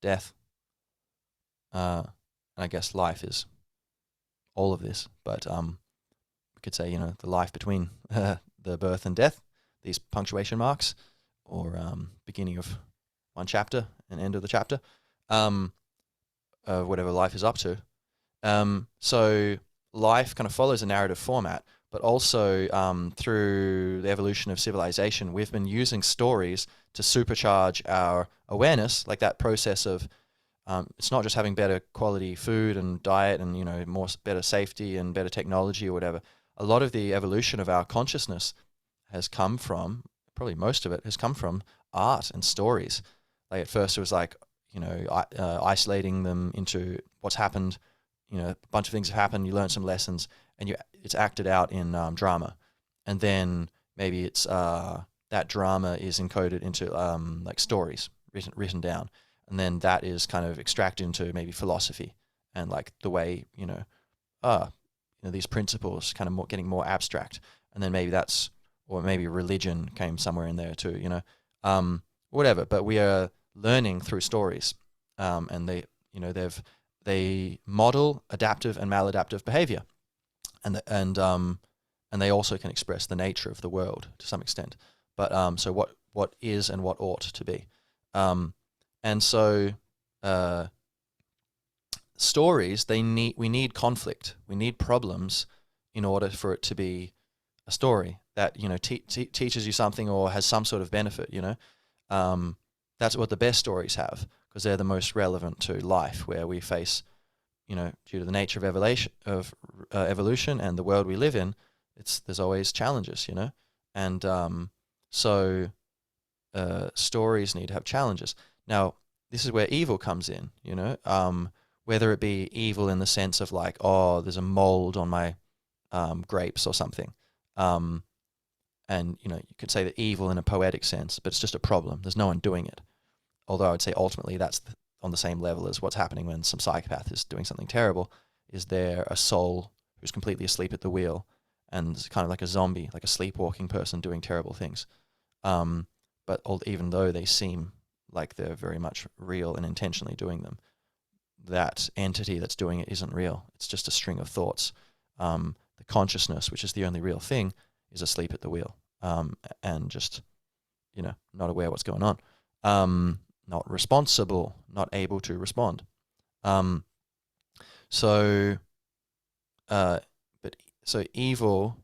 death. And I guess life is all of this, but we could say, the life between the birth and death, these punctuation marks, or beginning of one chapter and end of the chapter, whatever life is up to. So life kind of follows a narrative format, but also through the evolution of civilization, we've been using stories to supercharge our awareness, like that process of it's not just having better quality food and diet and, better safety and better technology or whatever. A lot of the evolution of our consciousness has come from, probably most of it has come from art and stories. Like at first it was like, isolating them into what's happened, a bunch of things have happened, you learn some lessons and it's acted out in drama. And then maybe it's that drama is encoded into like stories written down. And then that is kind of extracted into maybe philosophy and like the way, these principles kind of getting more abstract. And then maybe or maybe religion came somewhere in there too, whatever. But we are learning through stories, and they model adaptive and maladaptive behavior, and they also can express the nature of the world to some extent. But so what is and what ought to be, and so stories we need conflict, we need problems in order for it to be a story that teaches you something or has some sort of benefit. That's what the best stories have, because they're the most relevant to life, where we face, due to the nature of evolution and the world we live in, there's always challenges, and so stories need to have challenges. Now, this is where evil comes in, whether it be evil in the sense of like, oh, there's a mold on my grapes or something, And, you could say that evil in a poetic sense, but it's just a problem. There's no one doing it. Although I would say ultimately that's on the same level as what's happening when some psychopath is doing something terrible. Is there a soul who's completely asleep at the wheel and kind of like a zombie, like a sleepwalking person doing terrible things? But even though they seem like they're very much real and intentionally doing them, that entity that's doing it isn't real. It's just a string of thoughts. The consciousness, which is the only real thing, is asleep at the wheel, and just, not aware what's going on, not responsible, not able to respond. So evil,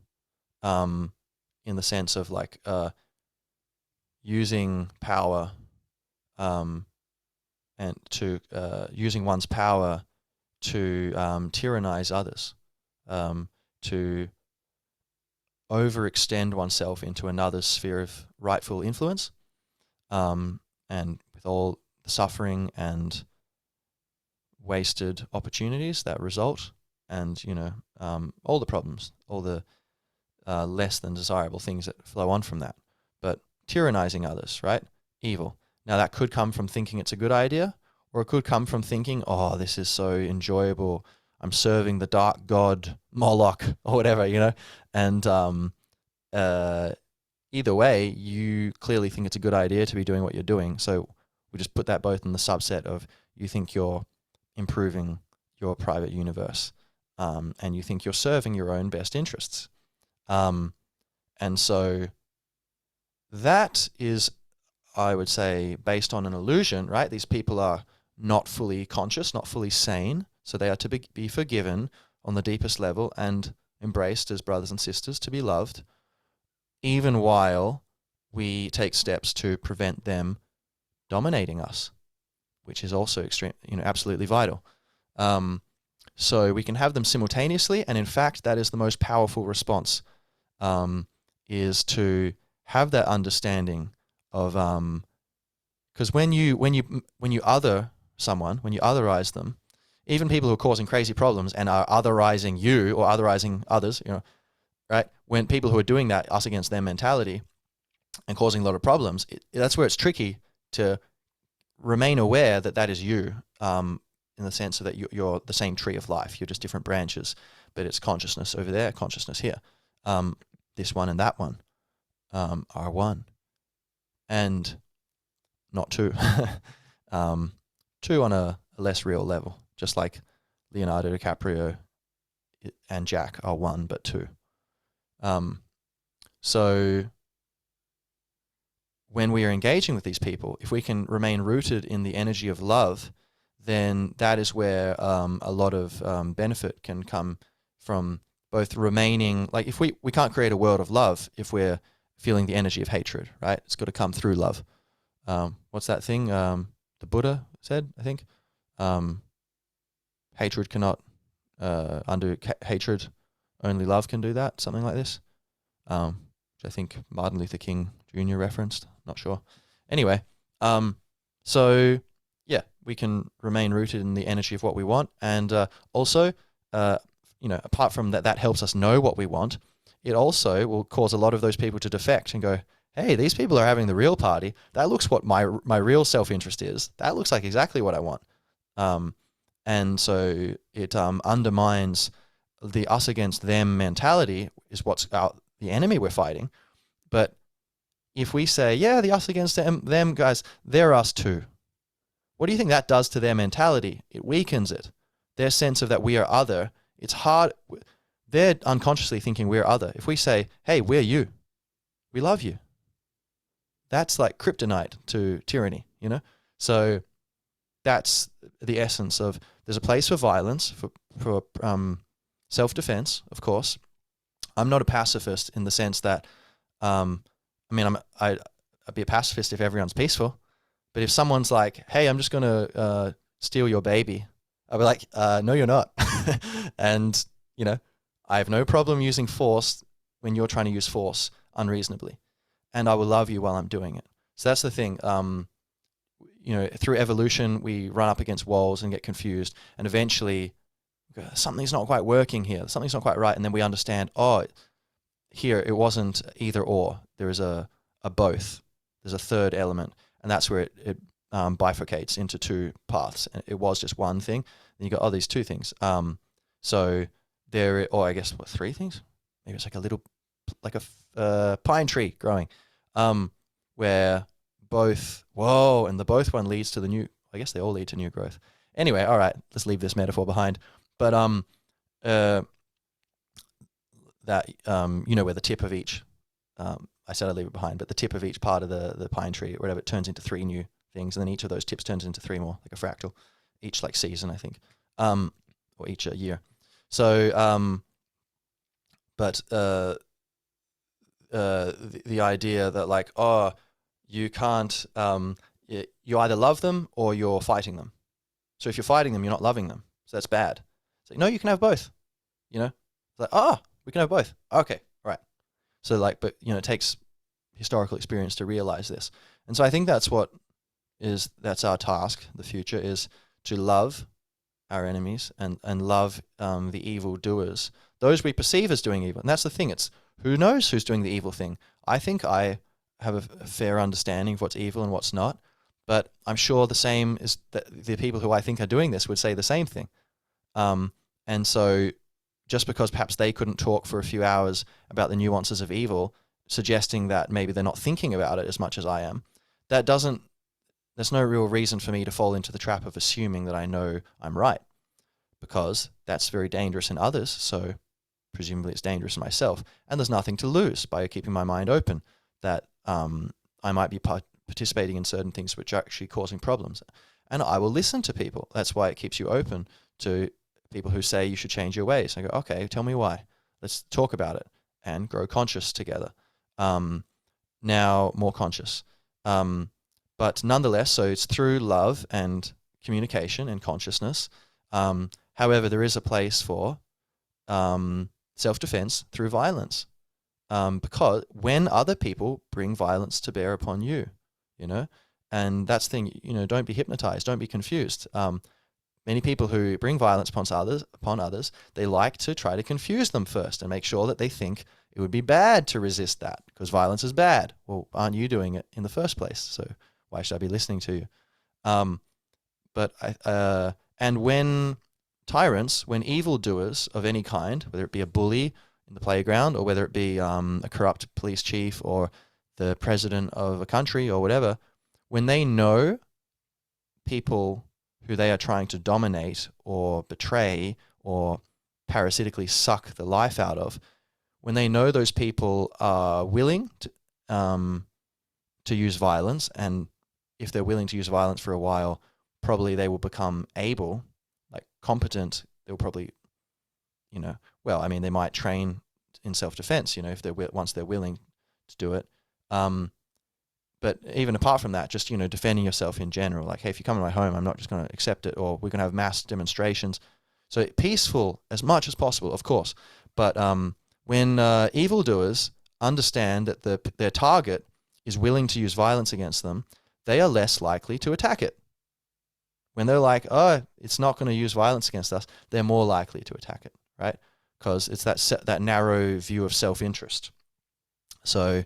in the sense of like using power, and to using one's power to tyrannize others, to overextend oneself into another's sphere of rightful influence, and with all the suffering and wasted opportunities that result, and all the problems, all the less than desirable things that flow on from that. But tyrannizing others, right? Evil. Now that could come from thinking it's a good idea, or it could come from thinking, oh, this is so enjoyable, I'm serving the dark god Moloch or whatever, and either way, you clearly think it's a good idea to be doing what you're doing. So we just put that both in the subset of you think you're improving your private universe, and you think you're serving your own best interests. And so that is, I would say, based on an illusion, right? These people are not fully conscious, not fully sane, so they are to be forgiven on the deepest level and embraced as brothers and sisters, to be loved, even while we take steps to prevent them dominating us, which is also extreme, absolutely vital. So we can have them simultaneously, and in fact, that is the most powerful response, is to have that understanding of, because when you other someone, when you otherize them, even people who are causing crazy problems and are otherizing you or otherizing others, right? When people who are doing that, us against them mentality, and causing a lot of problems, that's where it's tricky to remain aware that that is you, in the sense of that you're the same tree of life. You're just different branches, but it's consciousness over there, consciousness here. This one and that one are one, and not two. Two on a less real level, just like Leonardo DiCaprio and Jack are one, but two. So when we are engaging with these people, if we can remain rooted in the energy of love, then that is where a lot of benefit can come from, both remaining, like if we can't create a world of love if we're feeling the energy of hatred, right? It's got to come through love. What's that thing the Buddha said, I think? Hatred cannot undo hatred, only love can do that, something like this, which I think Martin Luther King Jr. referenced, not sure. Anyway, so yeah, we can remain rooted in the energy of what we want, and also, apart from that helps us know what we want, it also will cause a lot of those people to defect and go, hey, these people are having the real party. That looks what my real self-interest is. That looks like exactly what I want. And so it undermines the us against them mentality, is what's the enemy we're fighting. But if we say, yeah, the us against them guys, they're us too. What do you think that does to their mentality? It weakens it. Their sense of that we are other. It's hard. They're unconsciously thinking we're other. If we say, hey, we're you, we love you, that's like kryptonite to tyranny, So that's the essence of, there's a place for violence, for self-defense, of course. I'm not a pacifist in the sense that, I'd be a pacifist if everyone's peaceful. But if someone's like, hey, I'm just going to steal your baby, I'll be like, no, you're not. And, I have no problem using force when you're trying to use force unreasonably. And I will love you while I'm doing it. So that's the thing. Through evolution, we run up against walls and get confused. And eventually, something's not quite working here. Something's not quite right. And then we understand, here it wasn't either or. There is a both. There's a third element, and that's where it bifurcates into two paths. And it was just one thing, and you got these two things. So there, or I guess what, three things? Maybe it's like a little, like a pine tree growing, where both, whoa, and the both one leads to the new. I guess they all lead to new growth. Anyway, all right, let's leave this metaphor behind. But that where the tip of each, I said I'd leave it behind, but the tip of each part of the pine tree or whatever, it turns into three new things, and then each of those tips turns into three more, like a fractal, each like season, I think, or each year. So, but the idea that like, oh, you can't, you either love them or you're fighting them. So if you're fighting them, you're not loving them. So that's bad. So no, you can have both. It's like, we can have both. Okay, right. So like, but it takes historical experience to realize this. And so I think that's that's our task. The future is to love our enemies and love the evil doers, those we perceive as doing evil. And that's the thing. It's who knows who's doing the evil thing. I think I have a fair understanding of what's evil and what's not, but I'm sure the same is that the people who I think are doing this would say the same thing. And so just because perhaps they couldn't talk for a few hours about the nuances of evil, suggesting that maybe they're not thinking about it as much as I am, there's no real reason for me to fall into the trap of assuming that I know I'm right, because that's very dangerous in others, so presumably it's dangerous in myself, and there's nothing to lose by keeping my mind open that I might be participating in certain things which are actually causing problems. And I will listen to people. That's why it keeps you open to people who say you should change your ways. I go, okay, tell me why. Let's talk about it and grow conscious together. Now more conscious. But nonetheless, so it's through love and communication and consciousness. However, there is a place for self-defense through violence. Because when other people bring violence to bear upon you, and that's the thing, don't be hypnotized, don't be confused. Many people who bring violence upon others, they like to try to confuse them first and make sure that they think it would be bad to resist that because violence is bad. Well, aren't you doing it in the first place? So why should I be listening to you? And when tyrants, when evildoers of any kind, whether it be a bully in the playground or whether it be a corrupt police chief or the president of a country or whatever, when they know people who they are trying to dominate or betray or parasitically suck the life out of, when they know those people are willing to use violence, and if they're willing to use violence for a while, probably they will become able, like competent. They'll probably, they might train in self-defense, if once they're willing to do it. But even apart from that, just, defending yourself in general, like, hey, if you come to my home, I'm not just going to accept it, or we're going to have mass demonstrations. So peaceful as much as possible, of course. But when evildoers understand that their target is willing to use violence against them, they are less likely to attack it. When they're like, oh, it's not going to use violence against us, they're more likely to attack it, right? Because it's that narrow view of self-interest. So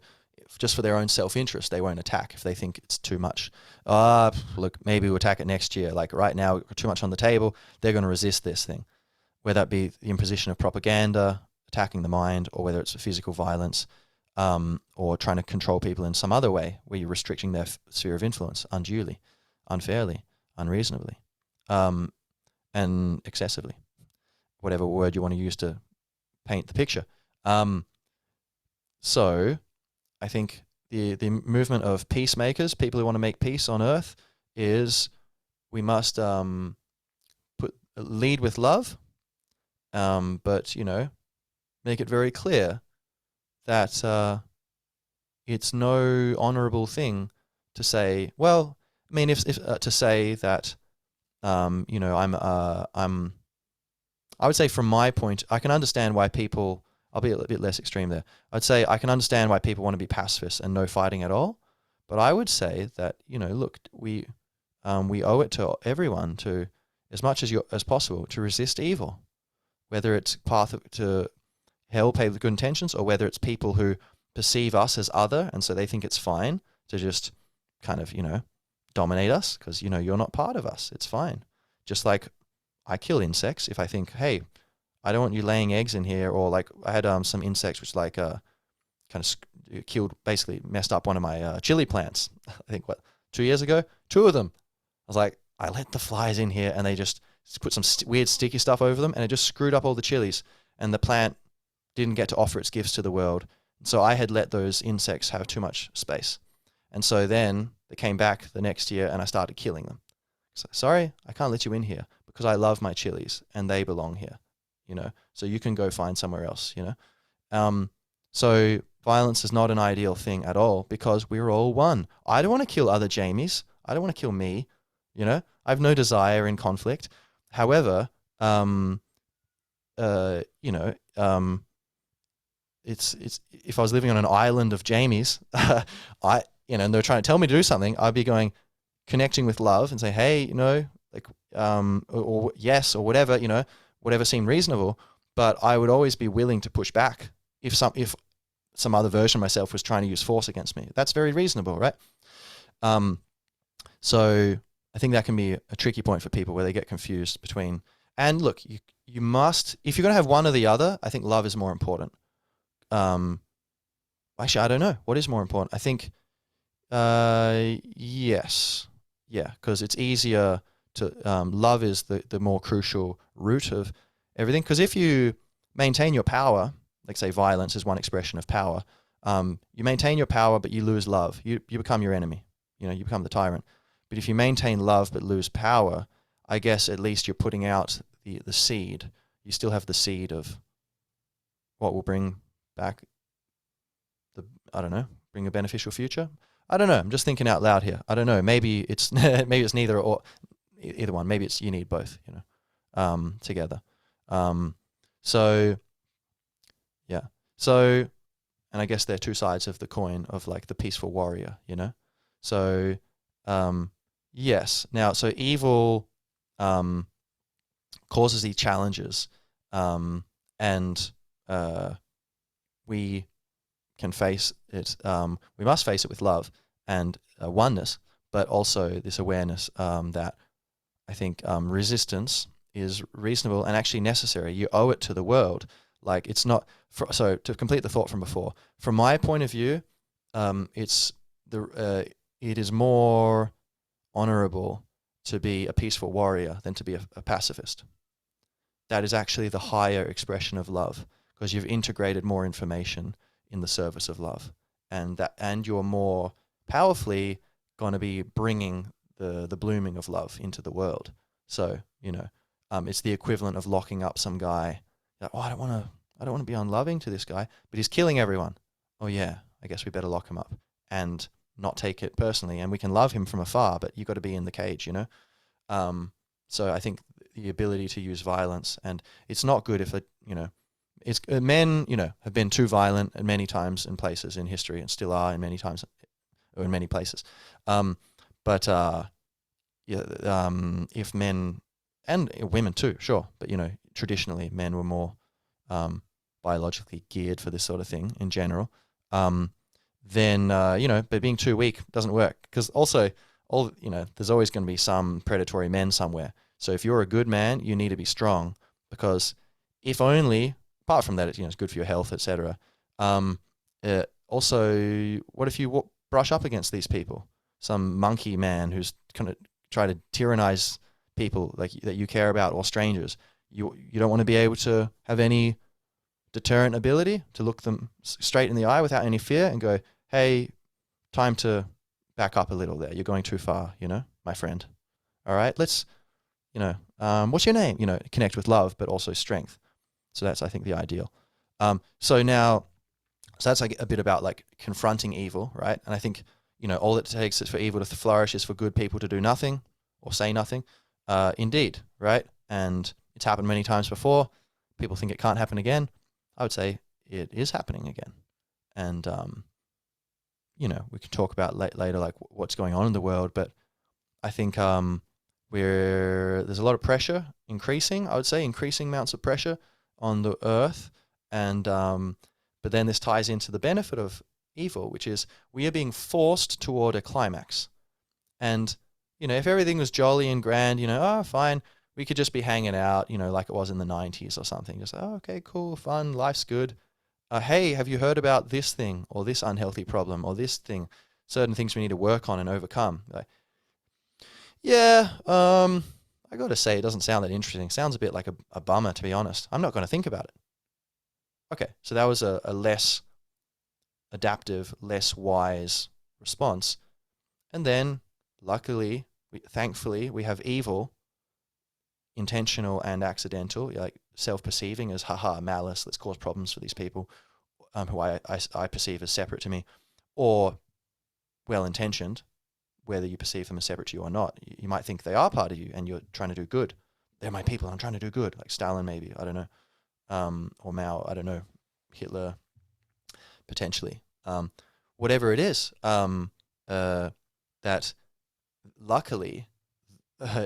just for their own self-interest, they won't attack if they think it's too much. Look, maybe we'll attack it next year. Like right now, we've got too much on the table. They're going to resist this thing, whether that be the imposition of propaganda, attacking the mind, or whether it's physical violence, or trying to control people in some other way where you're restricting their sphere of influence unduly, unfairly, unreasonably, and excessively, whatever word you want to use to paint the picture. So I think the movement of peacemakers, people who want to make peace on earth, is we must lead with love, but make it very clear that it's no honorable thing to say. Well, I mean, if to say that I would say from my point, I can understand why people. I'll be a bit less extreme there. I'd say I can understand why people want to be pacifists and no fighting at all. But I would say that, look, we owe it to everyone to, as much as possible, to resist evil, whether it's path to hell paved with good intentions, or whether it's people who perceive us as other, and so they think it's fine to just kind of, dominate us because, you're not part of us. It's fine. Just like I kill insects if I think, hey, I don't want you laying eggs in here, or like I had some insects which kind of killed, basically messed up one of my chili plants. I think 2 years ago, two of them. I was like, I let the flies in here and they just put some weird sticky stuff over them, and it just screwed up all the chilies, and the plant didn't get to offer its gifts to the world. So I had let those insects have too much space. And so then they came back the next year and I started killing them. So, sorry, I can't let you in here because I love my chilies and they belong here, so you can go find somewhere else, So violence is not an ideal thing at all because we're all one. I don't want to kill other Jamies. I don't want to kill me, I have no desire in conflict. However, it's if I was living on an island of Jamies, and they're trying to tell me to do something, I'd be connecting with love and say, hey, or yes, or whatever, whatever seemed reasonable. But I would always be willing to push back if some other version of myself was trying to use force against me. That's very reasonable, right? So I think that can be a tricky point for people where they get confused between. And look, you must, if you're going to have one or the other, I think love is more important. Actually, I don't know. What is more important? I think, yes. Yeah, because it's easier to, love is the more crucial root of everything. Because if you maintain your power, like say violence is one expression of power, you maintain your power, but you lose love. You become your enemy. You become the tyrant. But if you maintain love but lose power, I guess at least you're putting out the seed. You still have the seed of what will bring back bring a beneficial future. I don't know. I'm just thinking out loud here. I don't know. Maybe it's maybe it's neither or either one. Maybe it's you need both, together. So yeah. So, and I guess they're two sides of the coin of like the peaceful warrior, So, yes. Now, so evil causes these challenges, and we can face it. We must face it with love and oneness, but also this awareness that I think resistance is reasonable and actually necessary. You owe it to the world. Like it's not. So to complete the thought from before, from my point of view, it is more honorable to be a peaceful warrior than to be a pacifist. That is actually the higher expression of love because you've integrated more information in the service of love, and you're more powerfully going to be bringing the blooming of love into the world. So it's the equivalent of locking up some guy. Like, I don't want to be unloving to this guy, but he's killing everyone. Oh yeah, I guess we better lock him up and not take it personally. And we can love him from afar, but you got to be in the cage, So I think the ability to use violence, and it's not good if it's men, have been too violent at many times and places in history, and still are in many times or in many places. If men and women too, sure, but traditionally men were more biologically geared for this sort of thing in general. Then but being too weak doesn't work because also there's always going to be some predatory men somewhere. So if you're a good man, you need to be strong because if only, apart from that, it's good for your health, etc. Also, what if you brush up against these people? Some monkey man who's kind of try to tyrannize people like that you care about or strangers. You don't want to be able to have any deterrent ability to look them straight in the eye without any fear and go, hey, time to back up a little there. You're going too far, my friend. All right, let's, what's your name? Connect with love, but also strength. So that's, I think, the ideal. So that's like a bit about like confronting evil, right? And I think, all it takes is for evil to flourish is for good people to do nothing or say nothing. Indeed, right? And it's happened many times before. People think it can't happen again. I would say it is happening again. And, we can talk about later, like what's going on in the world. But I think there's a lot of pressure increasing, I would say, increasing amounts of pressure on the earth. And but then this ties into the benefit of evil, which is we are being forced toward a climax. And if everything was jolly and grand, oh, fine, we could just be hanging out, like it was in the 90s or something. Just, oh, okay, cool, fun, life's good. Hey, have you heard about this thing or this unhealthy problem or this thing? Certain things we need to work on and overcome. Like, yeah, I got to say, it doesn't sound that interesting. Sounds a bit like a bummer, to be honest. I'm not going to think about it. Okay, so that was a less adaptive, less wise response. And then, luckily, thankfully, we have evil, intentional and accidental, like self-perceiving as, haha, malice, let's cause problems for these people who I perceive as separate to me, or well-intentioned, whether you perceive them as separate to you or not. You might think they are part of you and you're trying to do good. They're my people, I'm trying to do good, like Stalin maybe, I don't know, or Mao, I don't know, Hitler, potentially. Whatever it is, that luckily,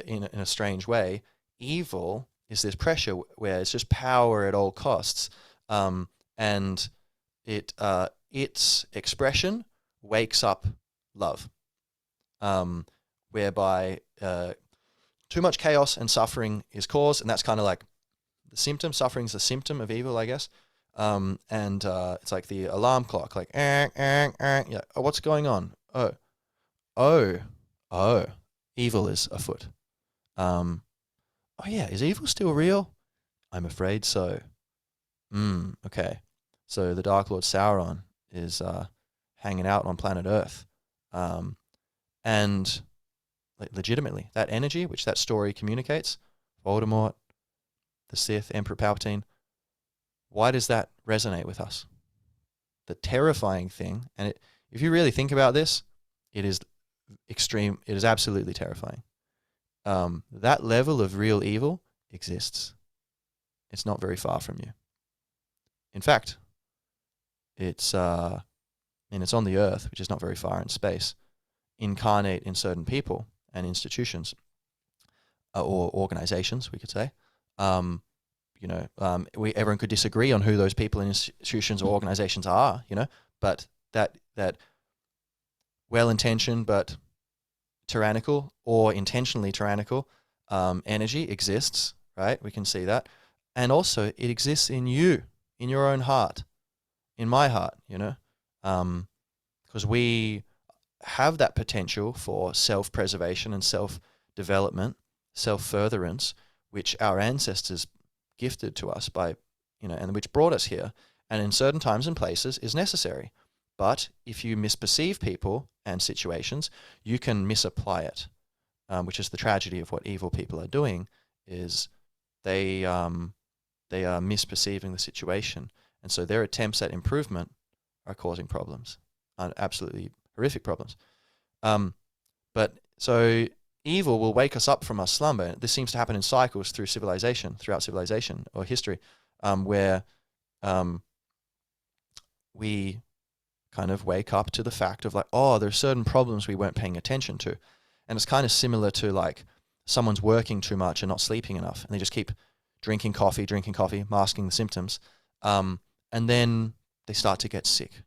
in a strange way, evil is this pressure where it's just power at all costs, and its expression wakes up love, whereby too much chaos and suffering is caused, and that's kind of like the symptom. Suffering is the symptom of evil, I guess. And it's like the alarm clock, like, yeah, oh, what's going on? Oh, evil is afoot. Oh yeah, is evil still real? I'm afraid so. Okay. So the Dark Lord Sauron is hanging out on planet Earth. And legitimately, that energy, which that story communicates, Voldemort, the Sith, Emperor Palpatine, why does that resonate with us? The terrifying thing, and if you really think about this, it is extreme. It is absolutely terrifying. That level of real evil exists. It's not very far from you. In fact, it's on the Earth, which is not very far in space, incarnate in certain people and institutions, or organizations, we could say. Everyone could disagree on who those people and institutions or organizations are, but that well-intentioned but tyrannical or intentionally tyrannical energy exists, right? We can see that. And also it exists in you, in your own heart, in my heart, because we have that potential for self-preservation and self-development, self-furtherance, which our ancestors gifted to us by, and which brought us here, and in certain times and places is necessary. But if you misperceive people and situations, you can misapply it, which is the tragedy of what evil people are doing, is they are misperceiving the situation. And so their attempts at improvement are causing problems, absolutely horrific problems. But so evil will wake us up from our slumber. This seems to happen in cycles throughout civilization or history, where we kind of wake up to the fact of like, oh, there's certain problems we weren't paying attention to. And it's kind of similar to like someone's working too much and not sleeping enough, and they just keep drinking coffee, masking the symptoms. And then they start to get sick.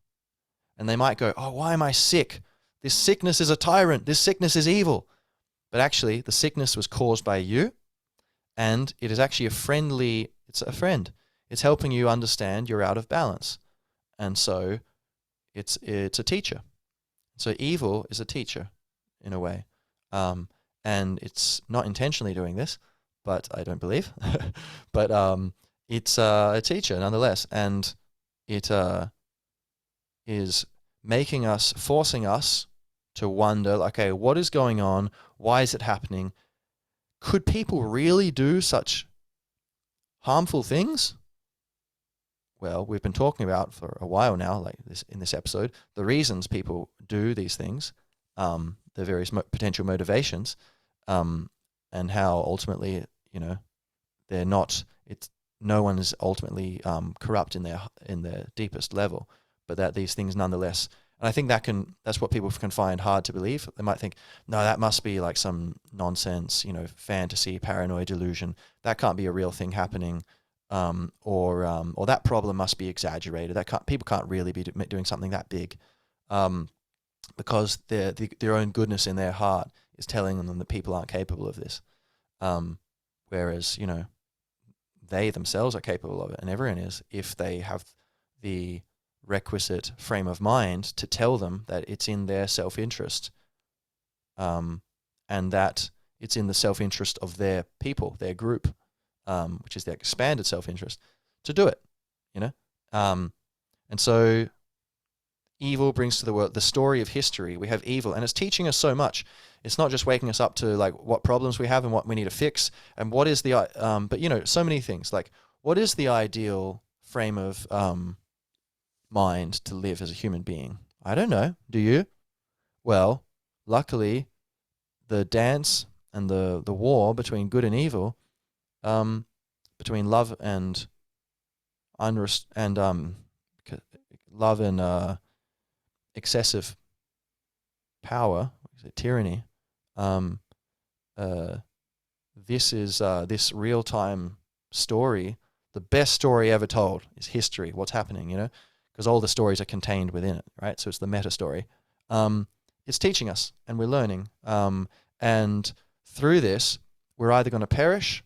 And they might go, oh, why am I sick? This sickness is a tyrant. This sickness is evil. But actually, the sickness was caused by you, and it is actually it's a friend. It's helping you understand you're out of balance. And so it's a teacher. So evil is a teacher in a way. And it's not intentionally doing this, but I don't believe. But it's a teacher nonetheless. And it is forcing us to wonder, okay, what is going on? Why is it happening? Could people really do such harmful things? Well, we've been talking about for a while now, like this in this episode, the reasons people do these things, the various potential motivations, and how ultimately, they're not. No one is ultimately corrupt in their deepest level, but that these things nonetheless. And I think that's what people can find hard to believe. They might think, no, that must be like some nonsense, fantasy, paranoid delusion. That can't be a real thing happening. or that problem must be exaggerated. People can't really be doing something that big, because their own goodness in their heart is telling them that people aren't capable of this. Whereas, they themselves are capable of it, and everyone is, if they have the requisite frame of mind to tell them that it's in their self-interest, and that it's in the self-interest of their people, their group, which is their expanded self-interest, to do it, and so evil brings to the world the story of history. We have evil, and it's teaching us so much. It's not just waking us up to like what problems we have and what we need to fix, and what is the but so many things, like what is the ideal frame of mind to live as a human being? I don't know. Do you? Well, luckily, the dance and the war between good and evil, between love and love and excessive power, tyranny. This is this real-time story. The best story ever told is history. What's happening, because all the stories are contained within it, right? So it's the meta story. It's teaching us, and we're learning. And through this, we're either going to perish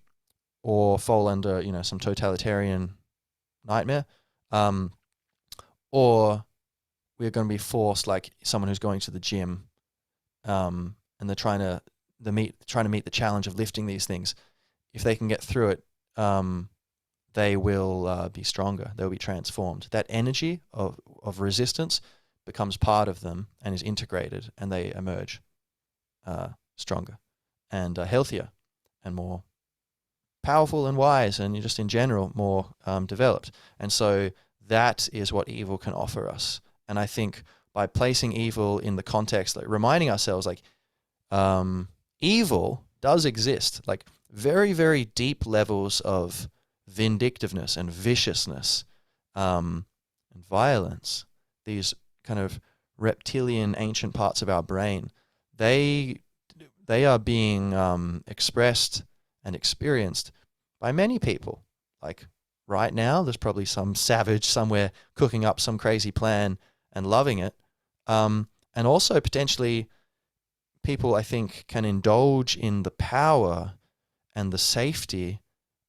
or fall under, some totalitarian nightmare, or we're going to be forced, like someone who's going to the gym, and they're trying to meet the challenge of lifting these things. If they can get through it, they will be stronger. They'll be transformed. That energy of resistance becomes part of them and is integrated, and they emerge stronger and healthier and more powerful and wise, and just in general more developed. And so that is what evil can offer us. And I think by placing evil in the context, like reminding ourselves, like evil does exist, like very, very deep levels of vindictiveness and viciousness, and violence, these kind of reptilian ancient parts of our brain, they are being expressed and experienced by many people. Like right now, there's probably some savage somewhere cooking up some crazy plan and loving it. And also potentially people, I think, can indulge in the power and the safety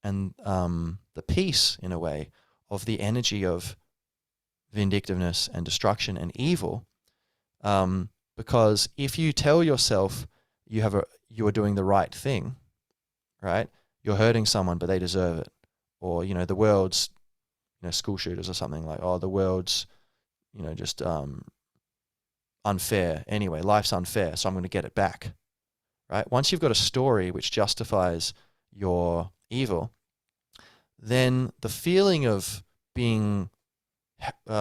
and the peace, in a way, of the energy of vindictiveness and destruction and evil. Because if you tell yourself you are doing the right thing, right? You're hurting someone, but they deserve it. Or, the world's, school shooters or something, like, oh, the world's, just unfair. Anyway, life's unfair, so I'm going to get it back, right? Once you've got a story which justifies your evil, then the feeling of being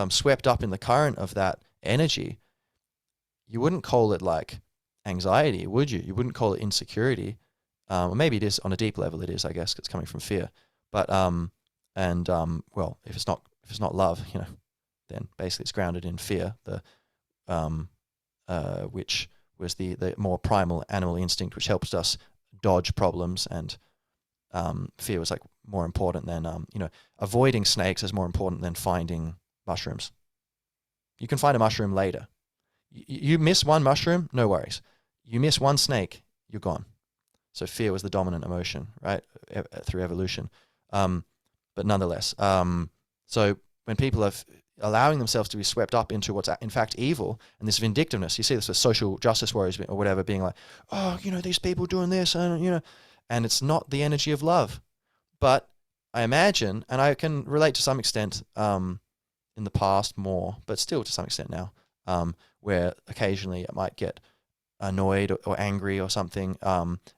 swept up in the current of that energy, you wouldn't call it like anxiety, would you? You wouldn't call it insecurity. Or maybe it is on a deep level. It is, I guess, 'cause it's coming from fear. But well, if it's not love, then basically it's grounded in fear. Which was the more primal animal instinct, which helps us dodge problems, and fear was like more important than avoiding snakes is more important than finding mushrooms. You can find a mushroom later. You miss one mushroom, no worries. You miss one snake, you're gone. So fear was the dominant emotion, right, through evolution. But nonetheless, so when people are allowing themselves to be swept up into what's in fact evil, and this vindictiveness, you see this with social justice warriors or whatever, being like, oh, these people doing this, and and it's not the energy of love. But I imagine, and I can relate to some extent in the past more, but still to some extent now, where occasionally I might get annoyed or angry or something,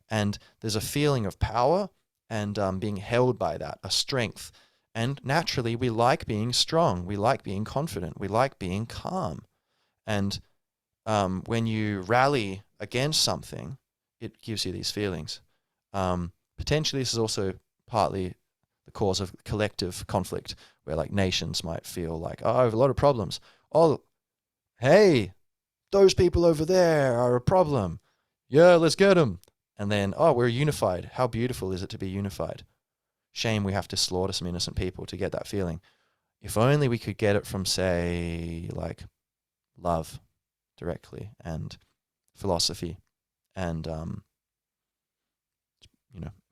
and there's a feeling of power and being held by that, a strength. And naturally, we like being strong. We like being confident. We like being calm. And when you rally against something, it gives you these feelings. Potentially, this is also partly the cause of collective conflict, where like nations might feel like, oh, I have a lot of problems. Oh, hey, those people over there are a problem. Yeah, let's get them. And then, oh, we're unified. How beautiful is it to be unified? shame we have to slaughter some innocent people to get that feeling. If only we could get it from, say, like love directly, and philosophy, and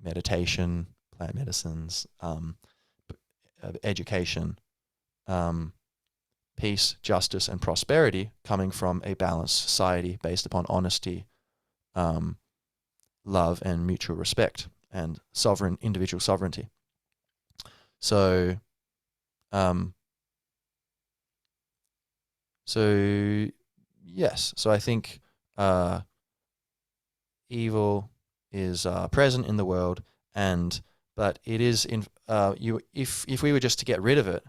meditation, plant medicines, education, peace, justice, and prosperity coming from a balanced society based upon honesty, love, and mutual respect, and individual sovereignty. So, yes. So I think evil is present in the world, but it is in if we were just to get rid of it,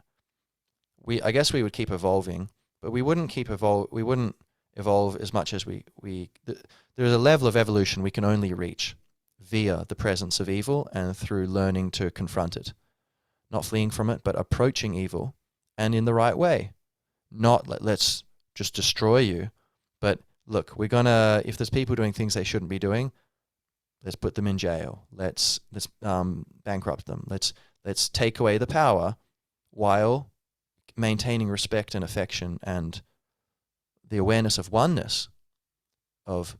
I guess we would keep evolving, but we wouldn't evolve as much as there's a level of evolution we can only reach via the presence of evil and through learning to confront it, not fleeing from it, but approaching evil, and in the right way. Not let's just destroy you, but look, if there's people doing things they shouldn't be doing, let's put them in jail. Let's bankrupt them. Let's take away the power while maintaining respect and affection and the awareness of oneness, of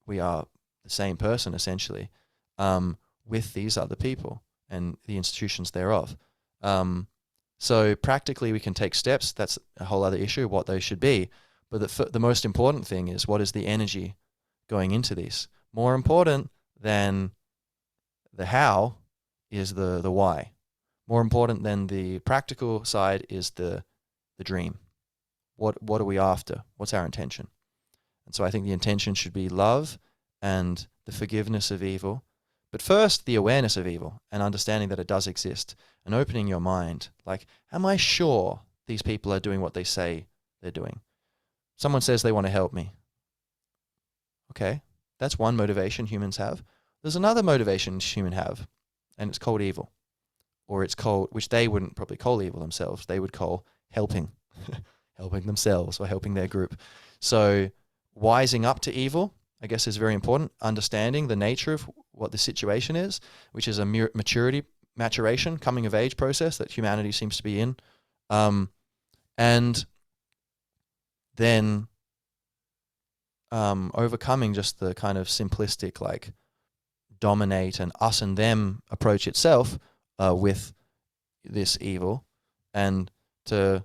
we are the same person essentially, with these other people and the institutions thereof. So practically we can take steps. That's a whole other issue, what those should be. But the most important thing is, what is the energy going into these? More important than the how is the why. More important than the practical side is the dream. What are we after? What's our intention? And so I think the intention should be love and the forgiveness of evil. But first, the awareness of evil and understanding that it does exist, and opening your mind. Like, am I sure these people are doing what they say they're doing? Someone says they want to help me. Okay, that's one motivation humans have. There's another motivation humans have, and it's called evil. Or it's called, which they wouldn't probably call evil themselves, they would call helping. Helping themselves or helping their group. So wising up to evil, I guess, is very important. Understanding the nature of what the situation is, which is a maturation, coming of age process that humanity seems to be in. And then overcoming just the kind of simplistic, like, dominate and us and them approach itself with this evil, and to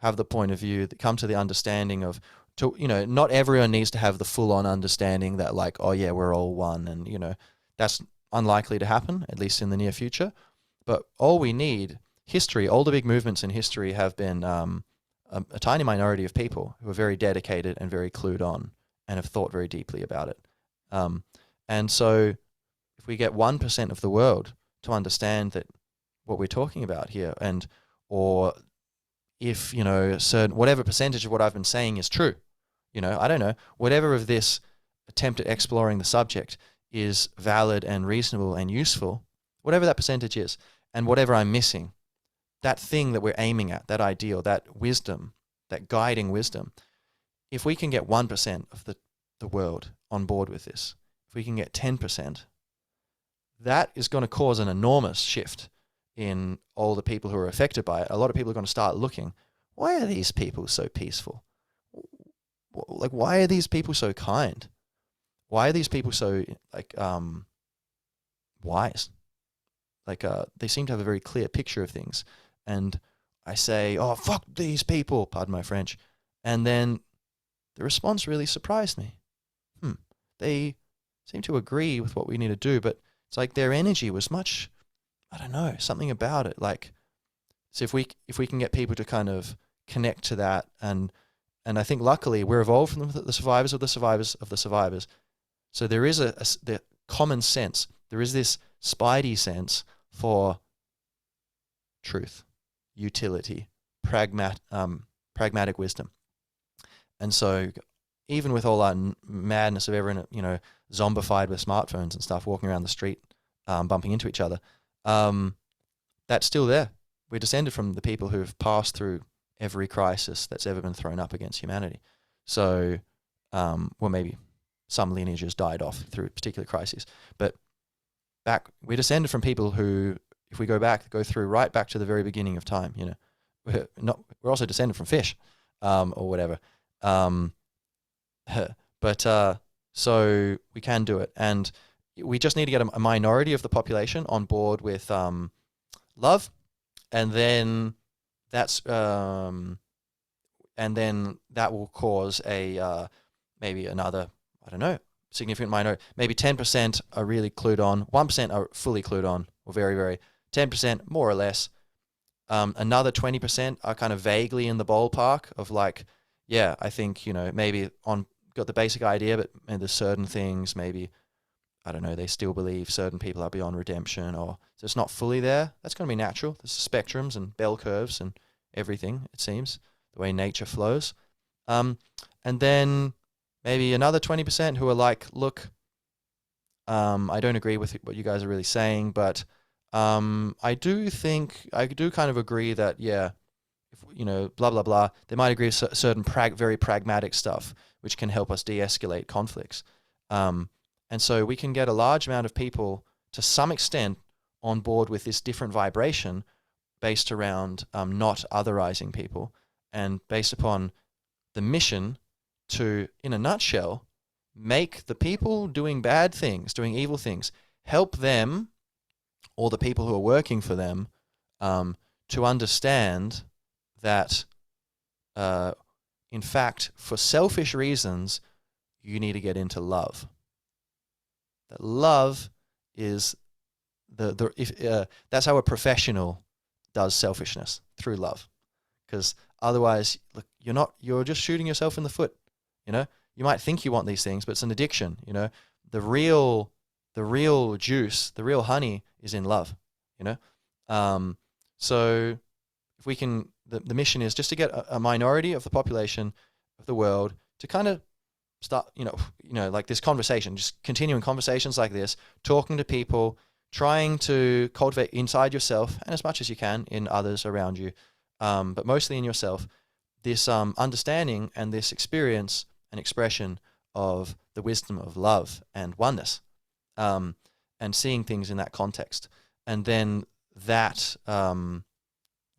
have the point of view, that come to the understanding of, not everyone needs to have the full-on understanding that, like, oh yeah, we're all one, and that's unlikely to happen, at least in the near future. But all we need, all the big movements in history have been a tiny minority of people who are very dedicated and very clued on and have thought very deeply about it. And so if we get 1% of the world to understand that what we're talking about here, or if, whatever percentage of what I've been saying is true, I don't know, whatever of this attempt at exploring the subject is valid and reasonable and useful, whatever that percentage is, and whatever I'm missing, that thing that we're aiming at, that ideal, that wisdom, that guiding wisdom, if we can get 1% of the world on board with this, if we can get 10%, that is going to cause an enormous shift in all the people who are affected by it. A lot of people are going to start looking, why are these people so peaceful? Like, why are these people so kind? Why are these people so, like, wise? Like, they seem to have a very clear picture of things. And I say, oh, fuck these people, pardon my French. And then the response really surprised me. They seem to agree with what we need to do, but it's like their energy was much, I don't know, something about it. Like, so if we can get people to kind of connect to that, and I think luckily we're evolved from the survivors of the survivors of the survivors. So there is the common sense. There is this spidey sense for truth, utility, pragmatic wisdom. And so even with all our madness of everyone, zombified with smartphones and stuff, walking around the street, bumping into each other, that's still there. We're descended from the people who've passed through every crisis that's ever been thrown up against humanity. So, maybe some lineages died off through particular crises, but we're descended from people who, if we go through right back to the very beginning of time, we're also descended from fish, or whatever. But so we can do it, and we just need to get a minority of the population on board with love, and then that will cause maybe another, I don't know, significant minority. Maybe 10% are really clued on, 1% are fully clued on, or very, very 10% more or less. Another 20% are kind of vaguely in the ballpark of like, yeah, I think, maybe got the basic idea, but there's certain things, maybe, I don't know, they still believe certain people are beyond redemption, or so it's not fully there. That's going to be natural. There's spectrums and bell curves and everything, it seems, the way nature flows. And then maybe another 20% who are like, look, I don't agree with what you guys are really saying, but I do kind of agree that, yeah, if, blah, blah, blah, they might agree with certain very pragmatic stuff, which can help us de-escalate conflicts. And so we can get a large amount of people to some extent on board with this different vibration based around not otherizing people, and based upon the mission to, in a nutshell, make the people doing bad things, doing evil things, help them, or the people who are working for them, to understand that, in fact, for selfish reasons, you need to get into love. That love is that's how a professional does selfishness, through love. Because otherwise, look, you're just shooting yourself in the foot. You might think you want these things, but it's an addiction. The real juice, the real honey is in love. So if we can, the mission is just to get a minority of the population of the world to kind of start, like this conversation, just continuing conversations like this, talking to people, trying to cultivate inside yourself and as much as you can in others around you, but mostly in yourself, this understanding and this experience and expression of the wisdom of love and oneness, and seeing things in that context. And then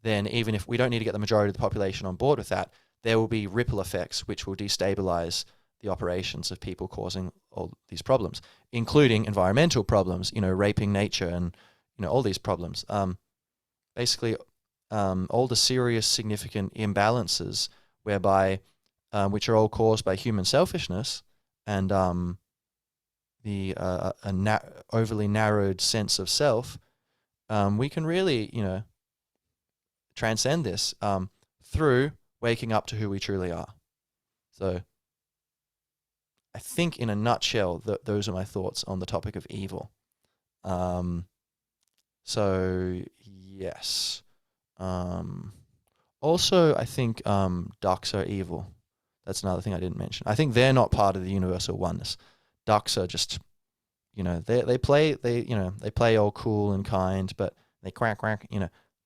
then even if we don't need to get the majority of the population on board with that, there will be ripple effects which will destabilize the operations of people causing all these problems, including environmental problems, raping nature and, all these problems. Basically, all the serious, significant imbalances whereby, which are all caused by human selfishness and the overly narrowed sense of self, we can really, transcend this through waking up to who we truly are. So I think in a nutshell, those are my thoughts on the topic of evil. So yes. Also, I think ducks are evil. That's another thing I didn't mention. I think they're not part of the universal oneness. Ducks are just, they play all cool and kind, but they quack,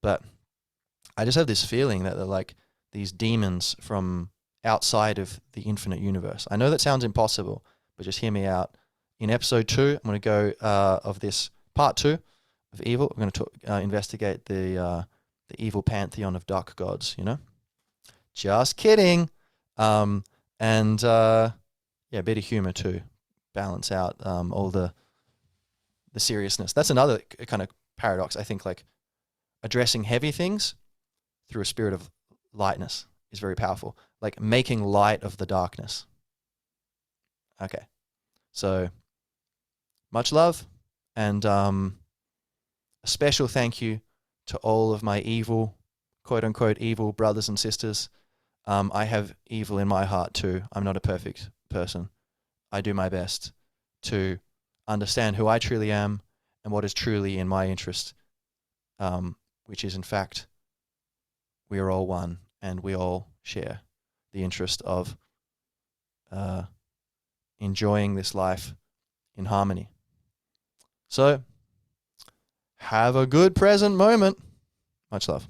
but I just have this feeling that they're like these demons from outside of the infinite universe. I know that sounds impossible, but just hear me out. In episode 2, I'm going to go of this part 2 of evil. We're going to investigate the evil pantheon of duck gods. Just kidding. And a bit of humor too, balance out all the seriousness. That's another kind of paradox. I think like addressing heavy things through a spirit of lightness is very powerful, like making light of the darkness. Okay, so much love, and a special thank you to all of my evil, quote unquote evil brothers and sisters. I have evil in my heart too. I'm not a perfect person. I do my best to understand who I truly am and what is truly in my interest, which is in fact, we are all one, and we all share the interest of enjoying this life in harmony. So, have a good present moment. Much love.